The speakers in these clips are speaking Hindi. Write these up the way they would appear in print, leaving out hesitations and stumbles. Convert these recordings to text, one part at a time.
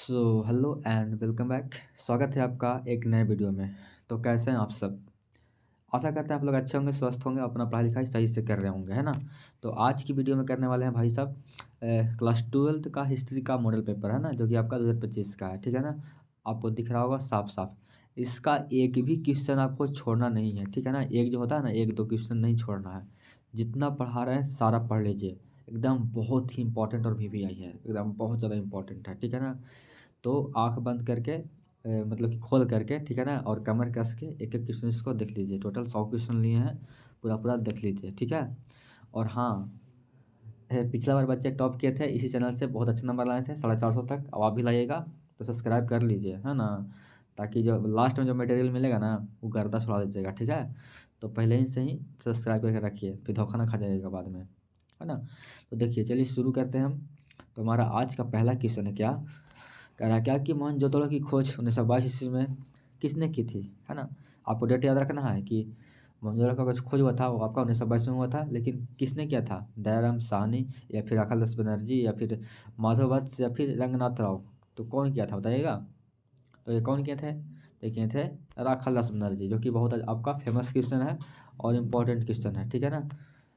Hello and welcome back. स्वागत है आपका एक नए वीडियो में। तो कैसे हैं आप सब? आशा करते हैं आप लोग अच्छे होंगे, स्वस्थ होंगे, अपना पढ़ाई लिखाई सही से कर रहे होंगे, है ना। तो आज की वीडियो में करने वाले हैं भाई साहब क्लास 12th का हिस्ट्री का मॉडल पेपर, है ना, जो कि आपका 2025 का है, ठीक है ना। आपको दिख रहा होगा साफ साफ। इसका एक भी क्वेश्चन आपको छोड़ना नहीं है, ठीक है ना। एक जो होता है ना, एक दो क्वेश्चन नहीं छोड़ना है। जितना पढ़ा रहे हैं सारा पढ़ लीजिए। एकदम बहुत ही इंपॉर्टेंट और VVI है, एकदम बहुत ज़्यादा इंपॉर्टेंट है, ठीक है ना। तो आँख बंद करके मतलब कि खोल करके, ठीक है ना, और कमर कस के एक एक क्वेश्चन इसको देख लीजिए। टोटल 100 क्वेश्चन लिए हैं, पूरा पूरा देख लीजिए, ठीक है। और हाँ, पिछला बार बच्चे टॉप किए थे इसी चैनल से, बहुत अच्छे नंबर लाए थे 450 तक। अब आप भी लाइएगा तो सब्सक्राइब कर लीजिए, है ना। ताकि जो लास्ट में जो मटेरियल मिलेगा ना, वो गर्दा छुड़ा दीजिएगा, ठीक है। तो पहले ही से ही सब्सक्राइब करके रखिए, फिर धोखा ना खा जाइएगा बाद में, है ना। तो देखिए, चलिए शुरू करते हैं हम। तो हमारा आज का पहला क्वेश्चन है, क्या कह रहा है, क्या कि मोहनजोदड़ो की खोज 1922 ईस्वी में किसने की थी, है ना। आपको डेट याद रखना है कि मोहनजोदड़ो का कुछ खोज हुआ था वो आपका 1922 में हुआ था, लेकिन किसने किया था? दयाराम साहनी, या फिर अखिलदास बनर्जी, या फिर माधव वत्स, या फिर रंगनाथ राव। तो कौन किया था बताइएगा। तो ये कौन किए थे? ये किए थे राखालदास बनर्जी, जो कि बहुत आपका फेमस क्वेश्चन है और इम्पोर्टेंट क्वेश्चन है, ठीक है ना।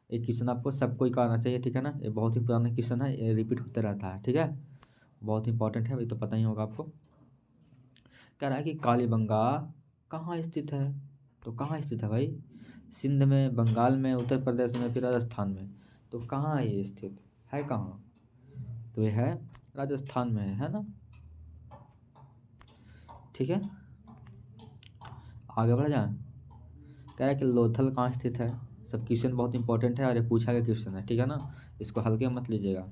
एक क्वेश्चन आपको सबको ही आना चाहिए, ठीक है ना। ये बहुत ही पुराना क्वेश्चन है, ये रिपीट होते रहता है, ठीक है। बहुत इंपॉर्टेंट है, ये तो पता ही होगा आपको। कह रहा है कि कालीबंगा कहाँ स्थित है। तो कहाँ स्थित है भाई? सिंध में, बंगाल में, उत्तर प्रदेश में, फिर राजस्थान में। तो कहाँ है ये स्थित? है कहाँ? तो ये है राजस्थान में, है ना। ठीक है, आगे बढ़ जाए। कह रहा है कि लोथल कहाँ स्थित है। सब क्वेश्चन बहुत इंपॉर्टेंट है और ये पूछा गया क्वेश्चन है, ठीक है ना। इसको हल्के में मत लीजिएगा।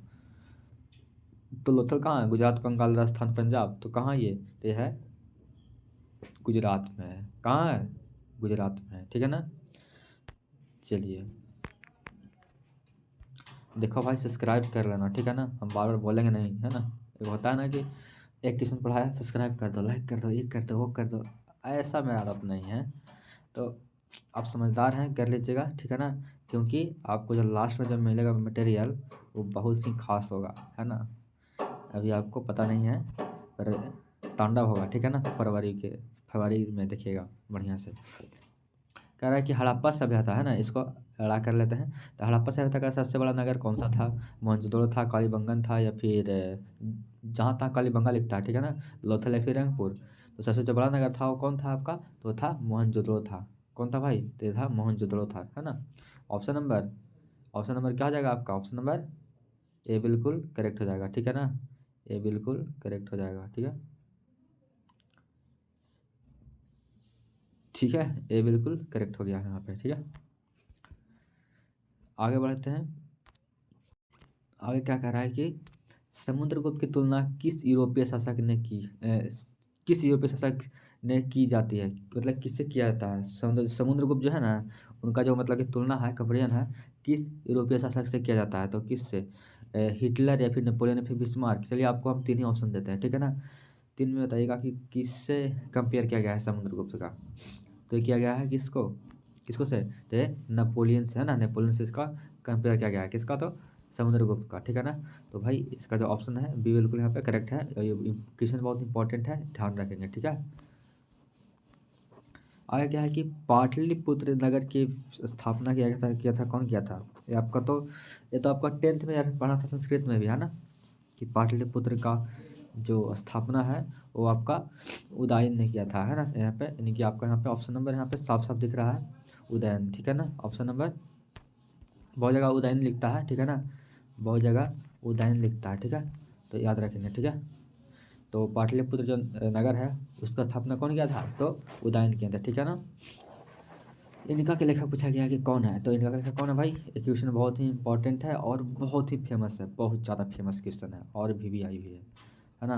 तो लोथल कहाँ है? गुजरात, बंगाल, राजस्थान, पंजाब। तो कहाँ ये है गुजरात में है। कहाँ है? गुजरात में है, ठीक है ना। चलिए, देखो भाई, सब्सक्राइब कर लेना, ठीक है ना। हम बार बार बोलेंगे नहीं, है ना। एक होता है ना कि एक क्वेश्चन पढ़ा है, सब्सक्राइब कर दो, लाइक कर दो, ये कर दो, वो कर दो। ऐसा मेरा आदत नहीं है। तो आप समझदार हैं, कर लीजिएगा, ठीक है ना। क्योंकि आपको जो लास्ट में जब मिलेगा मटेरियल, वो बहुत ही खास होगा, है ना। अभी आपको पता नहीं है, पर तांडव होगा, ठीक है ना। फरवरी में देखिएगा बढ़िया से। कह रहा है कि हड़प्पा सभ्यता, है ना, इसको अड़ा कर लेते हैं। तो हड़प्पा सभ्यता का सबसे बड़ा नगर कौन सा था? मोहनजोदड़ो था, कालीबंगन था, या फिर जहाँ तक कालीबंगा लिखता है, ठीक है ना, लोथल या फिर रंगपुर। तो सबसे जो बड़ा नगर था वो कौन था आपका? तो था मोहनजोदड़ो था। कौन था भाई? तो ये था मोहनजोदड़ो था, है ना। ऑप्शन नंबर ऑप्शन नंबर क्या हो जाएगा आपका? ऑप्शन नंबर ए बिल्कुल करेक्ट हो जाएगा, ठीक है ना। ए बिल्कुल करेक्ट हो जाएगा, ठीक है। ठीक है, ए बिल्कुल करेक्ट हो गया यहाँ पे, ठीक है। आगे बढ़ते हैं। आगे क्या कह रहा है कि समुद्रगुप्त की तुलना किस यूरोपीय शासक ने की किस यूरोपीय शासक ने की जाती है, मतलब किससे किया जाता है? समुद्रगुप्त जो है ना, उनका जो मतलब कि तुलना है, कंपेरिजन है, किस यूरोपीय शासक से किया जाता है? तो किससे? हिटलर, या फिर नेपोलियन, या फिर बिस्मार्क। चलिए, आपको हम तीन ही ऑप्शन देते हैं, ठीक है ना। तीन में बताइएगा कि किससे कंपेयर किया गया है समुद्रगुप्त का। तो ये किया गया है किसको? किसको से? तो ये नेपोलियन से, है ना। नेपोलियन से इसका कंपेयर किया गया है, किसका? तो समुद्रगुप्त का, ठीक है ना। तो भाई इसका जो ऑप्शन है बी बिल्कुल यहाँ पे करेक्ट है। और ये क्वेश्चन बहुत इंपॉर्टेंट है, ध्यान रखेंगे, ठीक है। आगे क्या है कि पाटलिपुत्र नगर की स्थापना किया था कौन किया था? ये तो आपका 10th में यार पढ़ा था, संस्कृत में भी, है ना, कि पाटलिपुत्र का जो स्थापना है वो आपका उदयन ने किया था, है ना। यहाँ पे यानी कि आपका यहाँ पे ऑप्शन नंबर यहाँ पे साफ साफ दिख रहा है, उदयन, ठीक है ना। ऑप्शन नंबर, बहुत जगह उदयन लिखता है, ठीक है ना, बहुत जगह उदयन लिखता है, ठीक है। तो याद रखेंगे, ठीक है। तो पाटलिपुत्र जो नगर है उसका स्थापना कौन किया था? तो उदयन किया था, ठीक है ना। इनका के लेखक पूछा गया कि कौन है, तो इनका का लेखक कौन है भाई? ये क्वेश्चन बहुत ही इंपॉर्टेंट है और बहुत ही फेमस है, बहुत ज़्यादा फेमस क्वेश्चन है, और VVI भी है ना।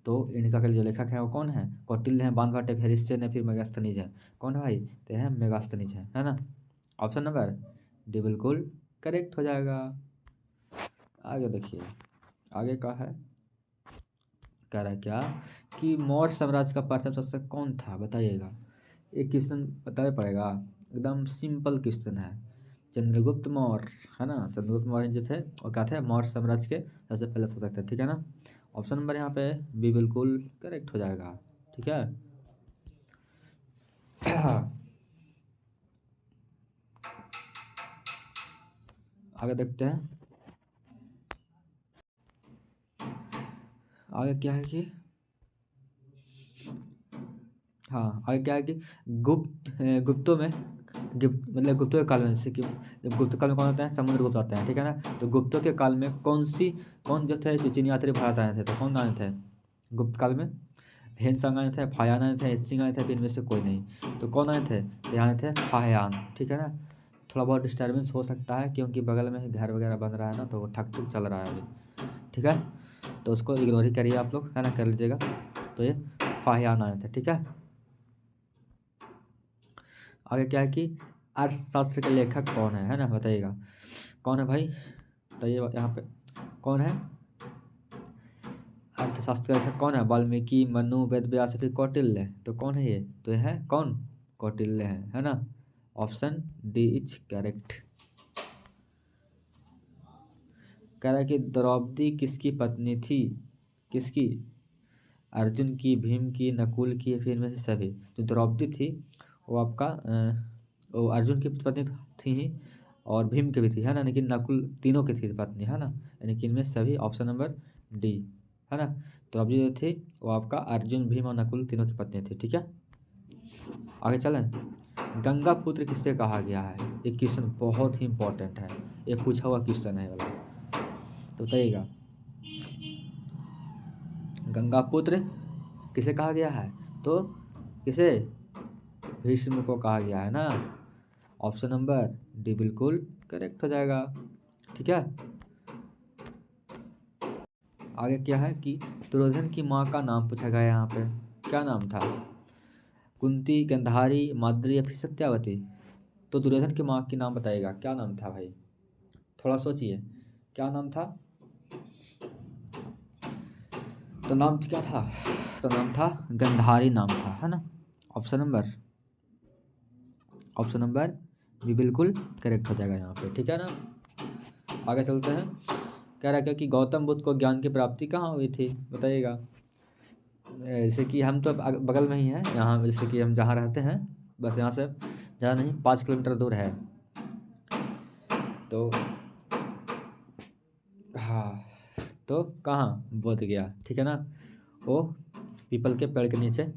तो इनका के जो लेखक है वो कौन है? कौटिल्य है, बाणभट्ट है, फिर ने, फिर मेगास्थनीज है। कौन है भाई? तो है मेगास्थनीज है ना। ऑप्शन नंबर डी बिल्कुल करेक्ट हो जाएगा। आगे देखिए, आगे का है, कह रहा है क्या कि मौर्य साम्राज्य का प्रथम शासक कौन था बताइएगा। एक क्वेश्चन बताना पड़ेगा, एकदम सिंपल क्वेश्चन है। चंद्रगुप्त मौर्य, है ना। चंद्रगुप्त मौर्य जो थे वो क्या थे, मौर्य साम्राज्य के सबसे पहले शासक थे, ठीक है ना। ऑप्शन नंबर यहाँ पे बी बिल्कुल करेक्ट हो जाएगा, ठीक है। आगे देखते हैं। आगे क्या है कि हाँ, आगे क्या है कि गुप्तों में मतलब गुप्तों के काल में, जैसे कि जब गुप्त काल में कौन होता है, समुद्रगुप्त आते हैं, ठीक है ना। तो गुप्तों के काल में कौन जो थे, जो चीनी यात्री भारत आए थे, तो कौन आए थे गुप्त काल में? हेनसांग आए थे, फायान आए थे, एत्सिंग आए थे, फिर इनमें से कोई नहीं। तो कौन आए थे? तो यहाँ आए थे फायान, ठीक है ना। थोड़ा बहुत डिस्टर्बेंस हो सकता है क्योंकि बगल में घर वगैरह बन रहा है ना, तो वो ठक ठुक चल रहा है अभी, ठीक है। तो उसको इग्नोर ही करिए आप लोग, है ना, कर लीजिएगा। तो ये फायान आए थे, ठीक है। आगे क्या है कि अर्थशास्त्र के लेखक कौन है ना, बताइएगा कौन है भाई। बताइए यहाँ पे कौन है अर्थशास्त्र का लेखक, कौन है? वाल्मीकि, मनु, वेद व्यास या फिर कौटिल्य? तो कौन है ये? तो ये है कौन? कौटिल्य है ना। Option D is correct. कह रहा है कि द्रौपदी किसकी पत्नी थी? किसकी? अर्जुन की, भीम की, नकुल की, या फिर इनमें से सभी? जो द्रौपदी थी वो आपका वो अर्जुन की पत्नी थी ही, और भीम की भी थी, है ना, लेकिन नकुल तीनों की थी पत्नी, है ना। यानी कि इनमें सभी ऑप्शन नंबर डी, है ना। द्रौपदी जो थी वो आपका अर्जुन, भीम और नकुल तीनों की पत्नी थी, ठीक है। आगे चलें। गंगा पुत्र किससे कहा गया है? ये क्वेश्चन बहुत ही इंपॉर्टेंट है, ये पूछा हुआ क्वेश्चन है वाला। तो बताइएगा गंगा पुत्र किसे कहा गया है? तो किसे? भीष्म को कहा गया है ना। ऑप्शन नंबर डी बिल्कुल करेक्ट हो जाएगा, ठीक है। आगे क्या है कि दुर्योधन की माँ का नाम पूछा गया है यहाँ पे, क्या नाम था? कुंती, गंधारी, माद्री या फिर सत्यावती? तो दुर्योधन की माँ की नाम बताइएगा, क्या नाम था भाई? थोड़ा सोचिए, क्या नाम था? तो नाम क्या था? तो नाम था गंधारी, नाम था, है ना। ऑप्शन नंबर ऑप्शन नंबर भी बिल्कुल करेक्ट हो जाएगा यहाँ पे, ठीक है ना। आगे चलते हैं। कह रहा है कि गौतम बुद्ध को ज्ञान की प्राप्ति कहाँ हुई थी, बताइएगा। जैसे कि हम तो बगल में ही हैं यहाँ, जैसे कि हम जहाँ रहते हैं बस यहाँ से ज़्यादा नहीं 5 किलोमीटर दूर है। तो हाँ, तो कहाँ बोध गया, ठीक है ना। वो पीपल के पेड़ के नीचे,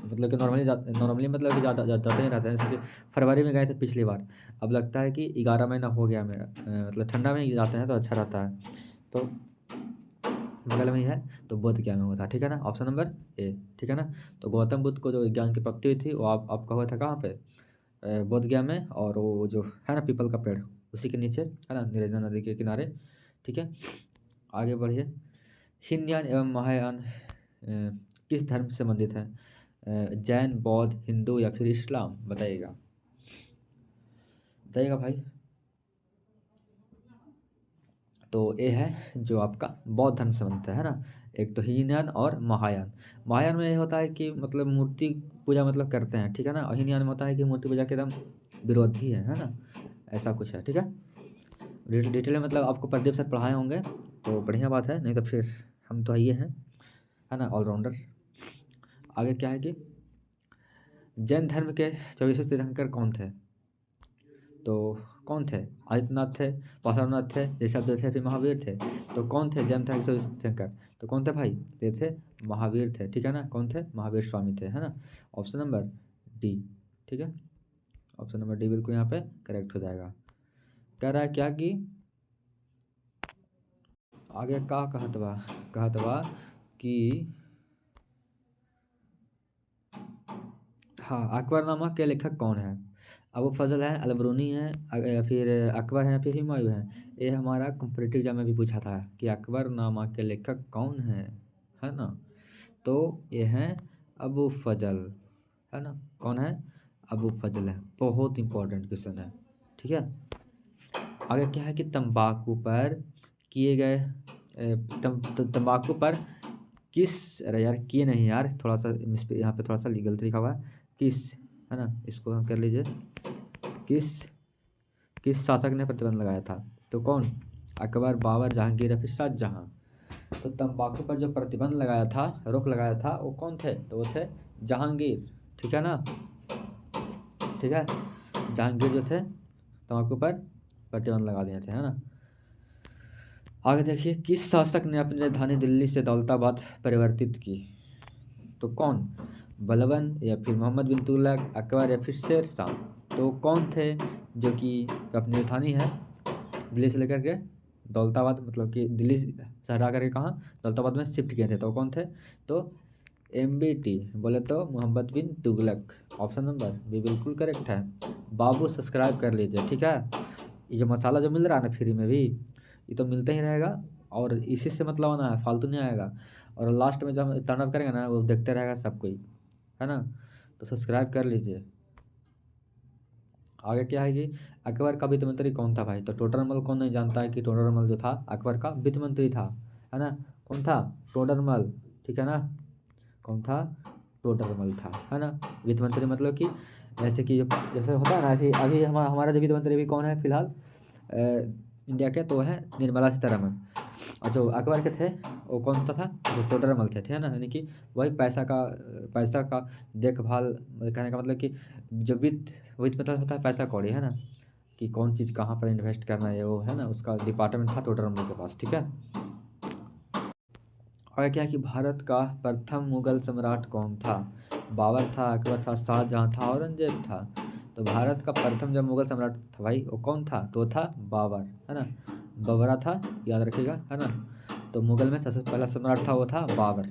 मतलब कि नॉर्मली मतलब कि जाते ही रहते हैं, जैसे कि फरवरी में गए थे पिछली बार। अब लगता है कि 11 महीना हो गया मेरा, मतलब ठंडा में ही जाते हैं तो अच्छा रहता है। तो बगल में ही है, तो बोध गया में हुआ था, ठीक है ना। ऑप्शन नंबर ए, ठीक है ना। तो गौतम बुद्ध को जो ज्ञान की प्राप्ति हुई थी वो आपका हुआ था कहाँ पे? बोध गया में, और वो जो है ना पीपल का पेड़, उसी के नीचे, है ना, निरंजन नदी के किनारे, ठीक है। आगे बढ़िए। हीनयान एवं महायान किस धर्म से संबंधित है? जैन, बौद्ध, हिंदू या फिर इस्लाम? बताइएगा बताइएगा भाई। तो ये है जो आपका बौद्ध धर्म से संबंधित है ना। एक तो हीनयान और महायान। महायान में ये होता है कि मतलब मूर्ति पूजा मतलब करते हैं, ठीक है ना। और हीनयान में होता है कि मूर्ति पूजा के एकदम विरोधी है ना। ऐसा कुछ है, ठीक है। डिटेल में मतलब आपको प्रदीप सर पढ़ाए होंगे तो बढ़िया बात है, नहीं तो फिर हम तो ये हैं, है ना, ऑलराउंडर। आगे क्या है कि जैन धर्म के 24वें तीर्थंकर कौन थे? तो कौन थे? आदित्यनाथ थे, पार्श्वनाथ थे, ऋषभदेव थे, फिर महावीर थे? तो कौन थे जैन धर्म के तीर्थंकर? तो कौन थे भाई? ये थे महावीर थे, ठीक है ना। कौन थे? महावीर स्वामी थे, है ना। ऑप्शन नंबर डी, ठीक है। ऑप्शन नंबर डी बिल्कुल यहाँ पे करेक्ट हो जाएगा। कह रहा है क्या कि आगे का कहत बा कि हाँ, अकबरनामा के लेखक कौन है? अबू फजल है, अलबरूनी है, या फिर अकबर है, या फिर हुमायूं है? ये हमारा कॉम्पिटिटिव एग्जाम में भी पूछा था कि अकबरनामा के लेखक कौन है ना। तो ये हैं अबू फजल, है ना। कौन है? अबू फजल है। बहुत इंपॉर्टेंट क्वेश्चन है, ठीक है। आगे क्या है कि तंबाकू पर किए गए तंबाकू पर किस, अरे यार किए नहीं यार, थोड़ा सा यहाँ पे थोड़ा सा गलती लिखा हुआ है, किस, है ना, इसको हम कर लीजिए। किस किस शासक ने प्रतिबंध लगाया था? तो कौन? अकबर, बाबर, जहांगीर या फिर शाहजहां। तो तंबाकू पर जो प्रतिबंध लगाया था, रोक लगाया था, वो कौन थे? तो वो थे जहांगीर। ठीक है ना? ठीक है, जहांगीर जो थे तंबाकू पर प्रतिबंध लगा दिए थे, है ना? आगे देखिए, किस शासक ने अपनी राजधानी दिल्ली से दौलताबाद परिवर्तित की? तो कौन? बलबन या फिर मोहम्मद बिन तुगलक, अकबर या फिर शेर शाह। तो कौन थे जो कि अपनी राजधानी है दिल्ली से लेकर के दौलताबाद, मतलब कि दिल्ली से हटा करके कहाँ दौलताबाद में शिफ्ट किए थे? तो कौन थे? तो MBT बोले तो मोहम्मद बिन तुगलक। ऑप्शन नंबर बी बिल्कुल करेक्ट है। बाबू सब्सक्राइब कर लीजिए, ठीक है? ये जो मसाला जो मिल रहा है ना फ्री में भी, ये तो मिलता ही रहेगा, और इसी से मतलब आना है, फालतू नहीं आएगा। और लास्ट में जब हम टर्न अप करेंगे ना, वो देखते रहेगा सब कोई, है ना? तो सब्सक्राइब कर लीजिए। आगे क्या है कि अकबर का वित्त मंत्री कौन था भाई? तो टोडरमल कौन नहीं जानता है कि टोडरमल जो था अकबर का वित्त मंत्री था, है ना? कौन था? टोडरमल। ठीक है ना? कौन था? टोडरमल था, है ना? वित्त मंत्री मतलब कि जैसे कि जैसे होता है ना, ऐसे अभी हमारा जो वित्त मंत्री अभी कौन है फिलहाल इंडिया के? तो है निर्मला सीतारमन। और जो अकबर के थे वो कौन सा था? जो टोडरमल थे, है ना? यानी कि वही पैसा का देखभाल, कहने का मतलब कि जो वित्त वित्त मतलब होता है पैसा कौड़ी, है ना? कि कौन चीज़ कहाँ पर इन्वेस्ट करना है, वो है ना, उसका डिपार्टमेंट था टोडरमल के पास। ठीक है, और क्या है कि भारत का प्रथम मुगल सम्राट कौन था? बाबर था, अकबर था, शाहजहां था, औरंगजेब था। तो भारत का प्रथम जब मुगल सम्राट था भाई, वो कौन था? तो था बाबर, है ना? बाबरा था, याद रखिएगा, है ना? तो मुगल में सबसे पहला सम्राट था वो था बाबर।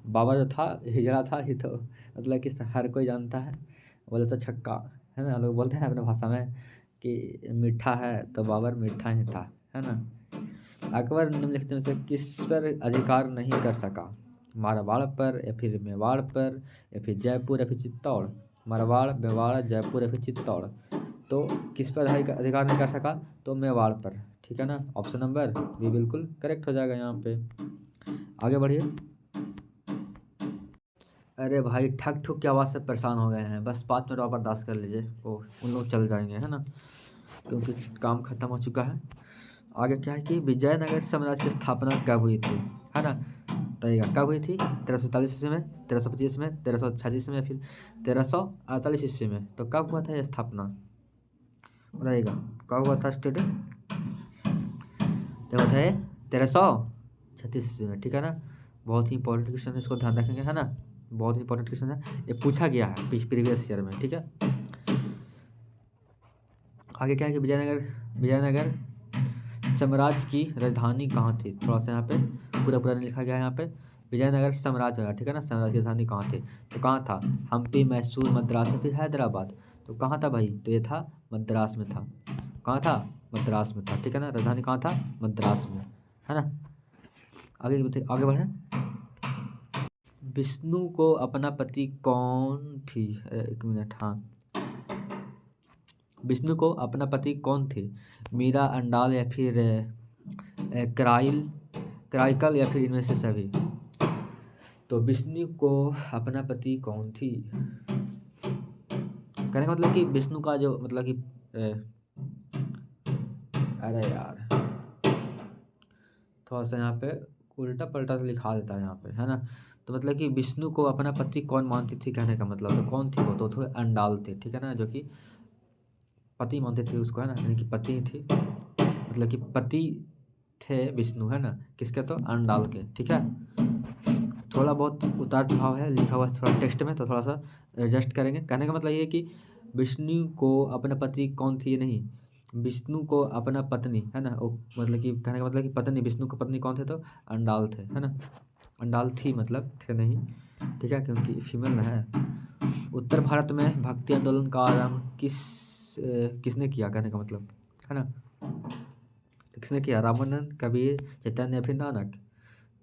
बाबर जो था हिजड़ा था, ये तो मतलब कि हर कोई जानता है। बोले तो छक्का, है ना? लोग बोलते हैं अपने भाषा में कि मीठा है, तो बाबर मीठा ही था, है ना? अकबर निम्नलिखित में से किस पर अधिकार नहीं कर सका? मारवाड़ पर या फिर मेवाड़ पर या फिर जयपुर या फिर चित्तौड़? मारवाड़, मेवाड़, जयपुर या फिर चित्तौड़। तो किस पर अधिकार नहीं कर सका? तो मेवाड़ पर। ठीक है ना? ऑप्शन नंबर बी बिल्कुल करेक्ट हो जाएगा यहाँ पे। आगे बढ़िए। अरे भाई, ठक ठुक की आवाज़ से परेशान हो गए हैं, बस 5 मिनट और बर्दाश्त कर लीजिए, वो उन लोग चल जाएंगे, है ना? क्योंकि काम खत्म हो चुका है। आगे क्या है कि विजयनगर साम्राज्य की स्थापना कब हुई थी, है ना? बताइएगा कब हुई थी? 1347 ईस्वी में, 1325 में, 1346 में, फिर 1348 ईस्वी में। तो कब हुआ था यह स्थापना? बताइएगा कब हुआ था स्टूडेंट? तो होता है 1336 ईस्वी में। ठीक है ना? बहुत ही इंपॉर्टेंट क्वेश्चन है, इसको ध्यान रखेंगे, है ना? बहुत ही इंपॉर्टेंट क्वेश्चन है, ये पूछा गया है प्रीवियस ईयर में। ठीक है, आगे क्या है कि विजयनगर साम्राज्य की राजधानी कहाँ थी? थोड़ा सा यहाँ पे पूरा पूरा नहीं लिखा गया है यहाँ पे। विजयनगर साम्राज्य है, ठीक है ना? साम्राज्य की राजधानी कहाँ थी? तो कहाँ था? हम्पी, मैसूर, मद्रास या फिर हैदराबाद। तो कहाँ था भाई? तो ये था मद्रास में था। कहाँ था? मद्रास में था। ठीक है ना? राजधानी कहाँ था? मद्रास में, है ना? आगे बढ़े। विष्णु को अपना पति कौन थी? एक मिनट, हाँ, विष्णु को अपना पति कौन थी? मीरा, अंडाल या फिर क्राइल क्राइकल या फिर इनमें से सभी। तो विष्णु को अपना पति कौन थी? कहने का मतलब कि विष्णु का जो मतलब कि अरे यार, थोड़ा सा यहाँ पे उल्टा पलटा से लिखा देता है यहाँ पे, है ना? तो मतलब कि विष्णु को अपना पति कौन मानती थी, कहने का मतलब तो कौन थी वो? तो थोड़े अंडाल थे, ठीक है ना? जो कि पति मानते थे उसको, है ना? यानी कि पति ही थी, मतलब कि पति थे विष्णु, है ना? किसके? तो अंडाल के। ठीक है, थोड़ा बहुत उतार चढ़ाव है लिखा हुआ थोड़ा टेक्स्ट में, तो थोड़ा सा एडजस्ट करेंगे। कहने का मतलब ये है कि विष्णु को अपना पति कौन थी, ये नहीं, विष्णु को अपना पत्नी, है ना? वो मतलब कि कहने का मतलब कि पत्नी, विष्णु को पत्नी कौन थे? तो अंडाल थे, है ना? अंडाल थी, मतलब थे नहीं, ठीक है, क्योंकि फीमेल ना है। उत्तर भारत में भक्ति आंदोलन का आरंभ किसने किया, कहने का मतलब, है ना? किसने किया? रामानंद, कबीर, चैतन्य या फिर नानक?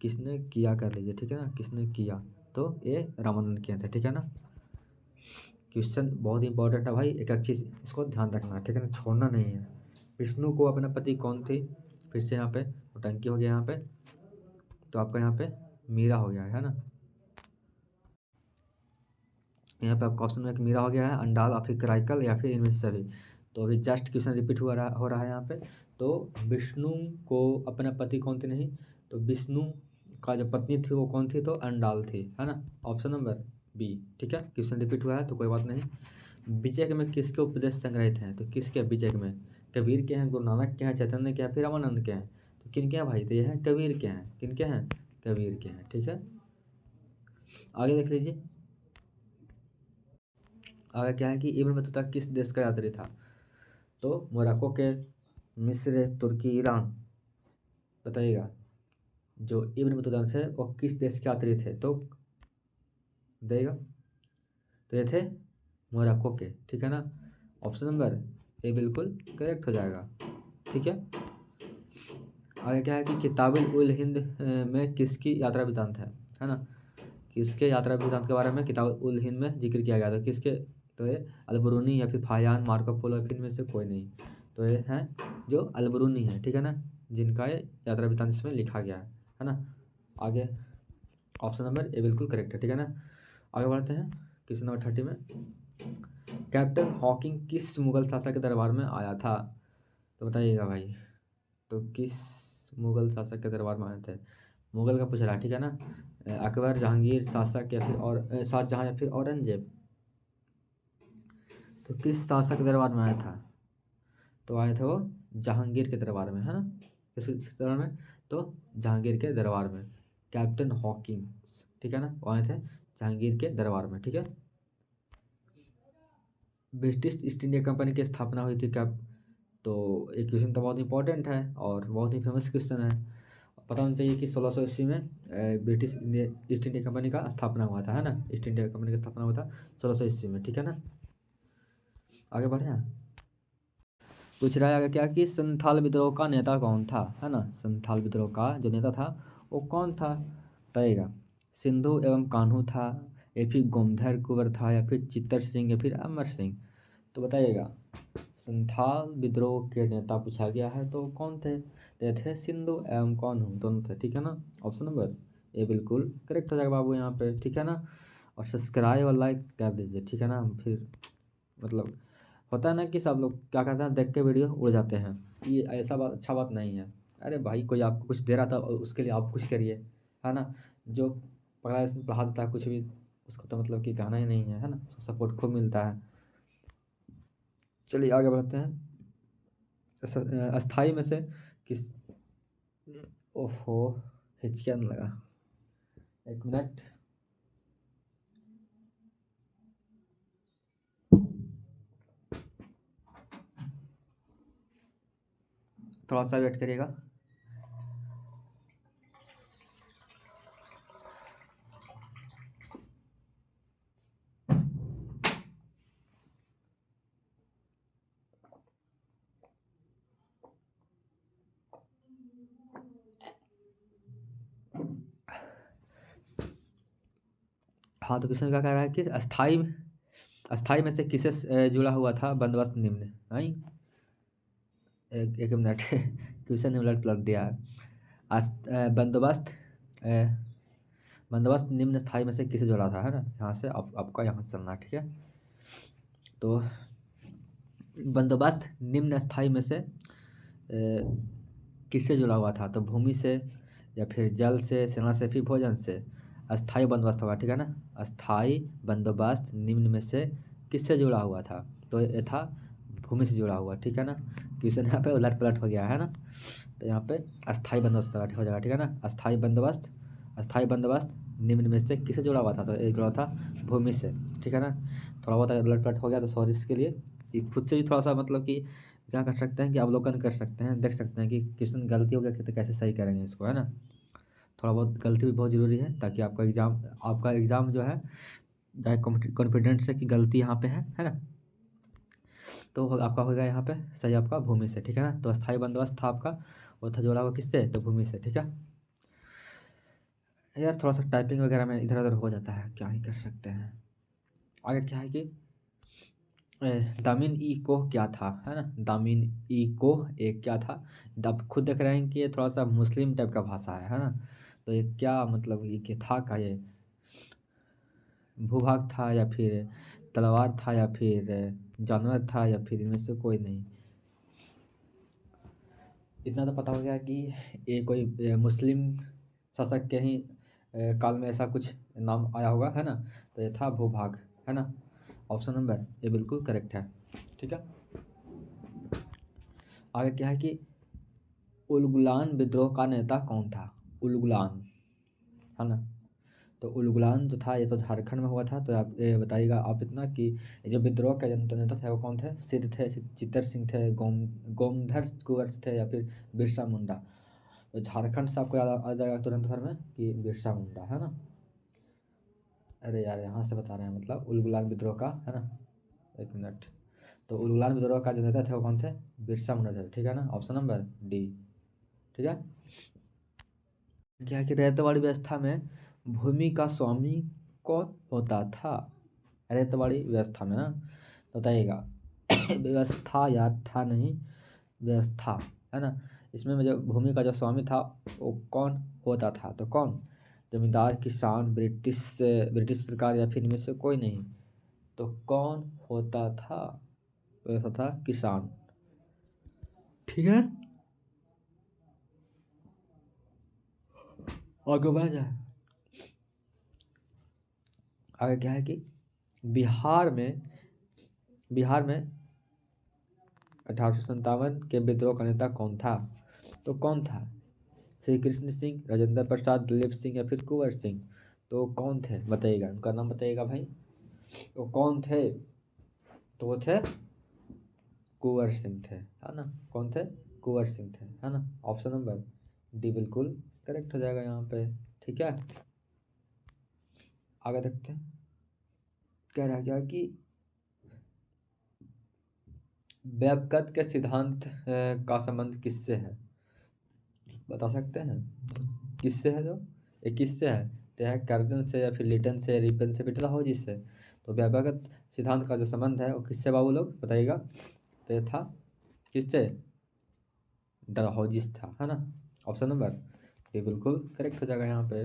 किसने किया कर लीजिए, ठीक है ना? किसने किया? तो ये रामानंद किए थे, ठीक है ना? क्वेश्चन बहुत इंपॉर्टेंट है भाई, एक एक चीज़ इसको ध्यान रखना, ठीक है ना? छोड़ना नहीं है। विष्णु को अपना पति कौन थी? फिर से यहाँ पे टंकी हो गया यहाँ पे, तो आपका यहाँ पे मीरा हो गया है ना? यहाँ पे आपका ऑप्शन में एक मीरा हो गया है, अंडाल या फिर क्राइकल या फिर इनमें से सभी। तो अभी जस्ट क्वेश्चन रिपीट हो रहा है यहाँ पे। तो विष्णु को अपना पति कौन थे, नहीं तो विष्णु का जो पत्नी थी वो कौन थी, तो अंडाल थी, है ना, ऑप्शन नंबर बी। ठीक है, क्वेश्चन रिपीट हुआ है तो कोई बात नहीं। विजय में किसके उपदेश संग्रहित हैं, तो किसके विजय में, कबीर के हैं, गुरु नानक के हैं, चैतन्य के हैं, फिर रामानंद के हैं, तो किन के हैं भाई, तो ये हैं कबीर के हैं, किन के हैं, कबीर के हैं। ठीक है, आगे देख लीजिए। आगे क्या है कि इब्न बतूता किस देश का यात्री था, तो मोरक्को के, मिस्र, तुर्की, ईरान, बताइएगा। जो इब्न बतूता थे वो किस देश के यात्री थे, तो देगा, तो ये थे मोरक्को के। ठीक है ना, ऑप्शन नंबर ए बिल्कुल करेक्ट हो जाएगा। ठीक है, आगे क्या है कि किताबुल उल हिंद में किसकी यात्रा वृत्तांत है ना, किसके यात्रा वृत्तांत के बारे में किताबुल उल हिंद में जिक्र किया गया, तो किसके, तो ये अलबरूनी या फिर फायान, मार्को पोलो, फिर में से कोई नहीं, तो ये हैं जो अलबरूनी है। ठीक है ना, जिनका ये यात्रा वृत्तांत इसमें लिखा गया है ना। आगे ऑप्शन नंबर ए बिल्कुल करेक्ट है। ठीक है ना, आगे बढ़ते हैं क्वेश्चन नंबर 30 में। कैप्टन हॉकिंग किस मुगल शासक के दरबार में आया था, तो बताइएगा भाई, तो किस मुगल शासक के दरबार में आए थे, मुगल का पूछ रहा है। ठीक है ना, अकबर, जहांगीर, शासक या फिर और शाहजहाँ या फिर औरंगजेब, तो किस शासक के दरबार में आया था, तो आए थे वो जहांगीर के दरबार में, है ना, किस दरबार में, तो जहांगीर के दरबार में, कैप्टन हॉकिंग। ठीक है ना, वो आए थे जहांगीर के दरबार में। ठीक है, ब्रिटिश ईस्ट इंडिया कंपनी की स्थापना हुई थी कब, तो एक क्वेश्चन तो बहुत इंपॉर्टेंट है और बहुत ही फेमस क्वेश्चन है, पता होना चाहिए कि 1600 ईस्वी में ब्रिटिश ईस्ट इंडिया कंपनी का स्थापना हुआ था, है ना, ईस्ट इंडिया कंपनी का स्थापना हुआ था 1600 ईस्वी में। ठीक है ना, आगे बढ़े हैं। पूछ रहा है आगे क्या कि संथाल विद्रोह का नेता कौन था, है ना, संथाल विद्रोह का जो नेता था वो कौन था, बताइएगा। सिंधु एवं कान्हू था, या फिर गोमधर कुंवर था, या फिर चित्तर सिंह, या फिर अमर सिंह, तो बताइएगा। संथाल विद्रोह के नेता पूछा गया है तो कौन थे, तो थे सिंधु एवं कान्हू, दोनों थे। ठीक है ना, ऑप्शन नंबर ए बिल्कुल करेक्ट हो जाएगा बाबू यहाँ पे। ठीक है ना, और सब्सक्राइब और लाइक कर दीजिए। ठीक है ना, फिर मतलब होता है ना कि सब लोग क्या कहते हैं, देख के वीडियो उड़ जाते हैं, ये ऐसा बात अच्छा बात नहीं है। अरे भाई कोई आपको कुछ दे रहा था और उसके लिए आप कुछ करिए, है ना, जो पढ़ा देता है कुछ भी, उसको तो मतलब कि कहना ही नहीं है ना, उसको सपोर्ट खूब मिलता है। चलिए आगे बढ़ते हैं। अस्थाई में से किस, ओहो हिचकियाँ लगा, एक मिनट, थोड़ा सा वेट करिएगा। हाँ, तो क्वेश्चन क्या कह रहा है कि अस्थाई में से किसे जुड़ा हुआ था बंदोबस्त निम्न, नहीं, एक मिनट क्वेश्चन ने उलट पलट दिया है। बंदोबस्त बंदोबस्त निम्न स्थाई में से किसे जुड़ा था, है ना, यहाँ से आपका यहाँ से चलना है। ठीक है, तो बंदोबस्त निम्न स्थाई में से किससे जुड़ा हुआ था, तो भूमि से, या फिर जल से, सेना से, फिर भोजन से, अस्थाई बंदोबस्त होगा। ठीक है ना, अस्थाई बंदोबस्त निम्न में से किससे जुड़ा हुआ था, तो ये था भूमि से जुड़ा हुआ। ठीक है ना, क्वेश्चन यहाँ पे उलट पलट हो गया है ना, तो यहाँ पे अस्थाई बंदोबस्त हो जाएगा। ठीक है ना, अस्थाई बंदोबस्त निम्न में से किससे जुड़ा हुआ था, तो ये जुड़ा था भूमि से। ठीक है ना, थोड़ा बहुत अगर उलट पलट हो गया तो सॉरी इसके लिए, ये खुद से भी थोड़ा सा मतलब कि क्या कर सकते हैं कि अवलोकन कर सकते हैं, देख सकते हैं कि क्वेश्चन गलती हो गया तो कैसे सही करेंगे इसको, है ना, थोड़ा बहुत गलती भी बहुत ज़रूरी है ताकि आपका एग्ज़ाम जो है जाए कॉन्फिडेंस से कि गलती यहाँ पे है ना, तो आपका होगा यहाँ पे सही आपका भूमि से। ठीक है ना, तो स्थायी बंदोबस्त था आपका, वो था जोड़ा हुआ किससे, तो भूमि से। ठीक है यार, थोड़ा सा टाइपिंग वगैरह में इधर उधर हो जाता है, क्या ही कर सकते हैं। आगे क्या है कि दामिन ई कोह क्या था, है ना, दामिन ई कोह एक क्या था, आप खुद देख रहे हैं कि ये थोड़ा सा मुस्लिम टाइप का भाषा है ना, तो ये क्या मतलब ये था का, ये भूभाग था या फिर तलवार था या फिर जानवर था या फिर इनमें से कोई नहीं। इतना तो पता हो गया कि ये कोई मुस्लिम शासक के ही काल में ऐसा कुछ नाम आया होगा, है ना। तो ये था भूभाग, है ना। ऑप्शन नंबर ये बिल्कुल करेक्ट है। ठीक है, आगे क्या है कि उलगुलान विद्रोह का नेता कौन था। उलगुलान, है ना। तो उलगुलान जो था ये तो झारखंड में हुआ था। तो आप ये बताइएगा आप इतना कि ये जो विद्रोह के नेता थे वो कौन थे। सिद्ध थे, चित्तर सिंह थे, गोमधर कुंवर थे या फिर बिरसा मुंडा। तो झारखंड से आपको याद आ जाएगा तुरंत भर में कि बिरसा मुंडा, है ना। अरे यार यहाँ से बता रहे हैं, मतलब उलगुलान विद्रोह का, है ना। एक मिनट। तो उलगुलान विद्रोह का जो नेता थे वो कौन थे, बिरसा मुंडा थे। ठीक है ना, ऑप्शन नंबर डी। ठीक है, क्या कि रैयतवाड़ी व्यवस्था में भूमि का स्वामी कौन होता था। रैयतवाड़ी व्यवस्था में ना, तो बताइएगा व्यवस्था यार था नहीं, व्यवस्था, है ना। इसमें जो भूमि का जो स्वामी था वो कौन होता था, तो कौन, जमींदार, किसान, ब्रिटिश सरकार या फिर इनमें से कोई नहीं। तो कौन होता था, तो ऐसा था किसान। ठीक है, आगे बढ़ जाए। आगे क्या है कि बिहार में बिहार में 1857 के विद्रोह का नेता कौन था। तो कौन था, श्री कृष्ण सिंह, राजेंद्र प्रसाद, दलीप सिंह या फिर कुंवर सिंह। तो कौन थे बताइएगा, उनका नाम बताइएगा भाई। तो कौन थे, तो वो थे कुंवर सिंह थे, है ना। कौन थे, कुंवर सिंह थे, है ना। ऑप्शन नंबर डी बिल्कुल करेक्ट हो जाएगा यहाँ पे। ठीक है, आगे देखते हैं। कह रहा क्या कि व्यापकता के सिद्धांत का संबंध किससे है, बता सकते हैं। किससे है, जो ये किससे है, तो है कर्जन से या फिर लिटन से, रिपन से, बिटला हो जिससे। तो व्यापकता सिद्धांत का जो संबंध है वो किससे बाबू लोग बताइएगा। तो ये था किससे, डलहौजी था, है ना। ऑप्शन नंबर ये बिल्कुल करेक्ट हो जाएगा यहाँ पे।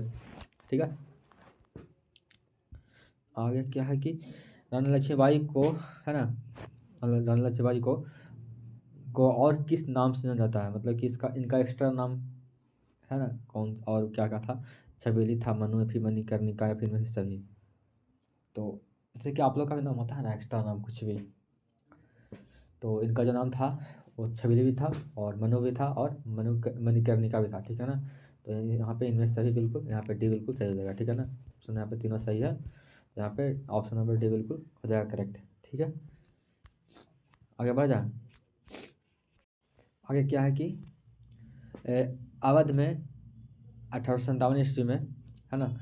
ठीक है, आगे क्या है कि रानी लक्ष्मीबाई को, है ना, रानी लक्ष्मीबाई को और किस नाम से जाना जाता है, मतलब कि इसका इनका एक्स्ट्रा नाम, है ना, कौन और क्या क्या था। छबीली था, मनु या फिर मणिकर्णिका या फिर में से सभी। तो जैसे कि आप लोग का भी नाम होता है ना एक्स्ट्रा नाम कुछ भी, तो इनका जो नाम था वो छबीली भी था और मनु भी था और मणिकर्णिका भी था। ठीक है ना, तो यहाँ पे इनमें सभी बिल्कुल, यहाँ पे डी बिल्कुल सही हो जाएगा। ठीक है ना, ऑप्शन यहाँ पे तीनों सही है, यहाँ पे ऑप्शन नंबर डी बिल्कुल हो जाएगा करेक्ट। ठीक है, आगे बढ़ जाए। आगे क्या है कि अवध में 1857 ईस्वी में, है ना,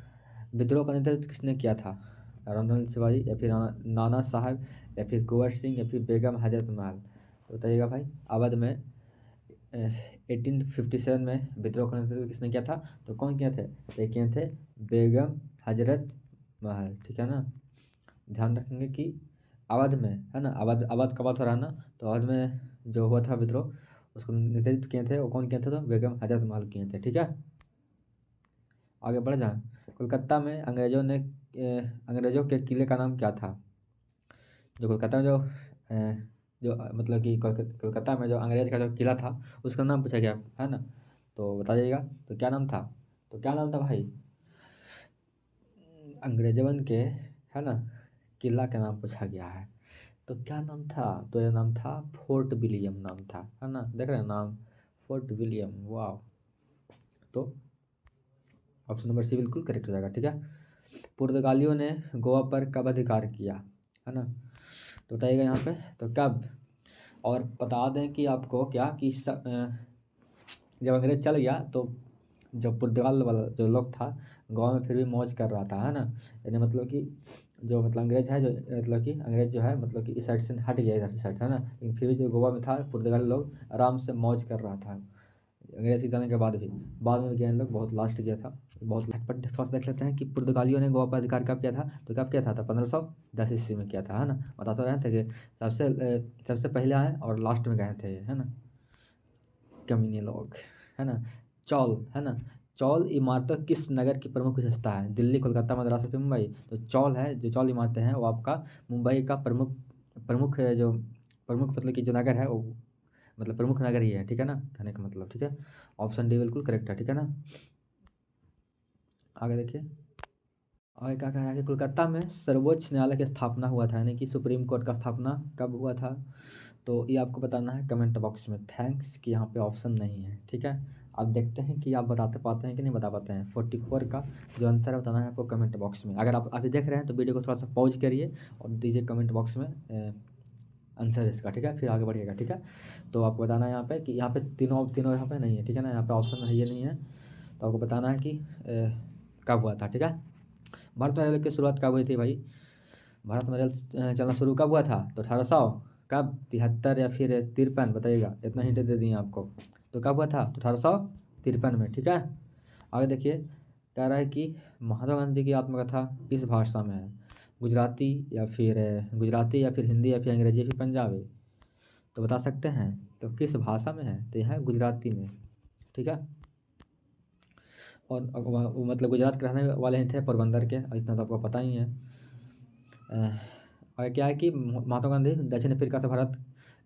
विद्रोह का नेतृत्व किसने किया था। राणा शिवाजी या फिर नाना साहब या फिर कुंवर सिंह या फिर बेगम हजरत महल। तो बताइएगा भाई, अवध में 1857 में विद्रोह का नेतृत्व किसने किया था, तो कौन किए थे, तो किए थे बेगम हजरत महल। ठीक है ना, ध्यान रखेंगे कि अवध में, है ना, अवध अवध का बात हो रहा है ना, तो अवध में जो हुआ था विद्रोह उसको नेतृत्व किए थे वो कौन किए थे, तो बेगम हजरत महल किए थे। ठीक है, आगे बढ़ जाए। कोलकाता में अंग्रेजों के किले का नाम क्या था। जो कोलकाता में जो मतलब कि कोलकाता में जो अंग्रेज का जो किला था उसका नाम पूछा गया, है ना। तो बता जाइएगा तो क्या नाम था, तो क्या नाम था भाई, अंग्रेजवन के, है ना, किला का नाम पूछा गया है। तो क्या नाम था, तो यह नाम था फोर्ट विलियम नाम था, है ना। देख रहे हैं नाम, फोर्ट विलियम, वाह। तो ऑप्शन नंबर सी बिल्कुल करेक्ट हो जाएगा। ठीक है, पुर्तगालियों ने गोवा पर कब अधिकार किया, है ना। तो बताइएगा यहाँ पे तो कब। और बता दें कि आपको क्या कि जब अंग्रेज चल गया तो जब पुर्तगाल वाला जो लोग था गोवा में फिर भी मौज कर रहा था, है ना। यानी मतलब कि जो मतलब अंग्रेज है, जो मतलब कि अंग्रेज जो है मतलब कि इस साइड से हट गया इधर साइड से, है ना। लेकिन फिर भी जो गोवा में था पुर्तगाली लोग आराम से मौज कर रहा था अंग्रेज के जाने के बाद भी। बाद में गए लोग बहुत लास्ट किया था बहुत। पर थोड़ा सा देख लेते हैं कि पुर्तगालियों ने गोवा पर अधिकार कब किया था, तो कब किया था 1510 ईस्वी में किया था, है ना। बता तो रहे थे कि सबसे पहले आए और लास्ट में गए थे, है ना, कमीने लोग, है ना। चौल, है ना, चौल इमारतें किस नगर की प्रमुख विशेषता है, दिल्ली, कोलकाता, मद्रास या फिर मुंबई। तो चौल है, जो चौल इमारतें हैं वो आपका मुंबई का प्रमुख प्रमुख जो प्रमुख मतलब कि जो नगर है वो मतलब प्रमुख नगर ही है, ठीक है ना, कहने का मतलब, ठीक है। ऑप्शन डी बिल्कुल करेक्ट है, ठीक है ना। आगे देखिए, और क्या कह रहा है कि कोलकाता में सर्वोच्च न्यायालय की स्थापना हुआ था, यानी कि सुप्रीम कोर्ट का स्थापना कब हुआ था। तो ये आपको बताना है कमेंट बॉक्स में। थैंक्स कि यहाँ पे ऑप्शन नहीं है, ठीक है। अब देखते हैं कि आप बताते पाते हैं कि नहीं बता पाते हैं। 44 का जो आंसर है बताना है आपको कमेंट बॉक्स में। अगर आप अभी देख रहे हैं तो वीडियो को थोड़ा सा पॉज करिए और दीजिए कमेंट बॉक्स में आंसर इसका, ठीक है, फिर आगे बढ़िएगा, ठीक है। तो आपको बताना है यहाँ पे कि यहाँ पे तीनों तीनों यहाँ पे नहीं है, ठीक है ना, यहाँ पे ऑप्शन है ये नहीं है। तो आपको बताना है कि कब हुआ था, ठीक है। भारत में रेल की शुरुआत कब हुई थी भाई। भारत में रेल चलना शुरू कब हुआ था। तो 1800 कब, 73 या फिर 53, बताइएगा। इतना हिंट दे दिए आपको। तो कब हुआ था, तो 1853 में, ठीक है। आगे देखिए, कह रहा है कि महात्मा गांधी की आत्मकथा किस भाषा में है। गुजराती या फिर हिंदी या फिर अंग्रेजी या फिर पंजाबी। तो बता सकते हैं तो किस भाषा में है। तो यह है गुजराती में, ठीक है। और वो मतलब गुजरात के रहने वाले ही थे, पोरबंदर के, इतना तो आपको पता ही है। और क्या है कि महात्मा गांधी दक्षिण अफ्रीका से भारत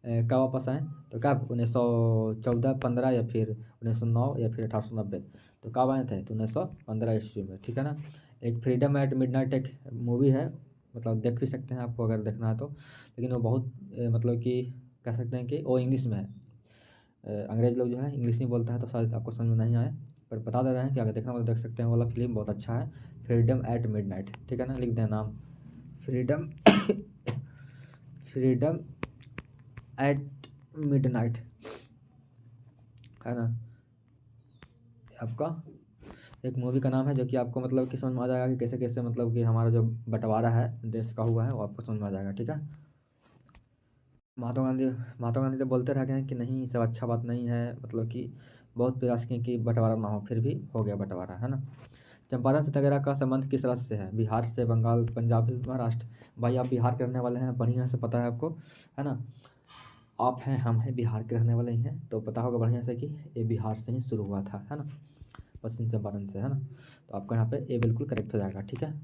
कब वापस आए। तो कब, 1914, 15 या फिर 1909 या फिर 1890। तो कब आए थे, तो 1915 ईस्वी में, ठीक है ना। एक फ्रीडम एट मिडनाइट एक मूवी है, मतलब देख भी सकते हैं आपको अगर देखना है तो। लेकिन वो बहुत मतलब कि कह सकते हैं कि वो इंग्लिश में है। अंग्रेज लोग जो है इंग्लिश नहीं बोलता है तो शायद आपको समझ में नहीं आए, पर बता दे रहे हैं कि अगर देखना वाला देख सकते हैं। वो वाला फिल्म बहुत अच्छा है, फ्रीडम एट मिडनाइट, ठीक है ना, लिख दें नाम, फ्रीडम फ्रीडम एट मिडनाइट, है ना। आपका एक मूवी का नाम है जो कि आपको मतलब कि समझ में आ जाएगा कि कैसे कैसे मतलब कि हमारा जो बंटवारा है देश का हुआ है, वो आपको समझ में आ जाएगा, ठीक है। महात्मा गांधी तो बोलते रह गए हैं कि नहीं ये सब अच्छा बात नहीं है, मतलब कि बहुत प्रयास किए कि बंटवारा ना हो, फिर भी हो गया बंटवारा, है ना। चंपारण से तगेरा का संबंध किस राज्य से है। बिहार से, बंगाल, पंजाब, महाराष्ट्र। भाई आप बिहार के रहने वाले हैं, बढ़िया से पता है आपको, है ना। आप हैं, हम हैं, बिहार के रहने वाले ही हैं, तो पता होगा बढ़िया से कि ये बिहार से ही शुरू हुआ था, है ना, पश्चिम चंपारण से, है ना। तो आपका यहाँ पे ए बिल्कुल करेक्ट हो जाएगा, ठीक है।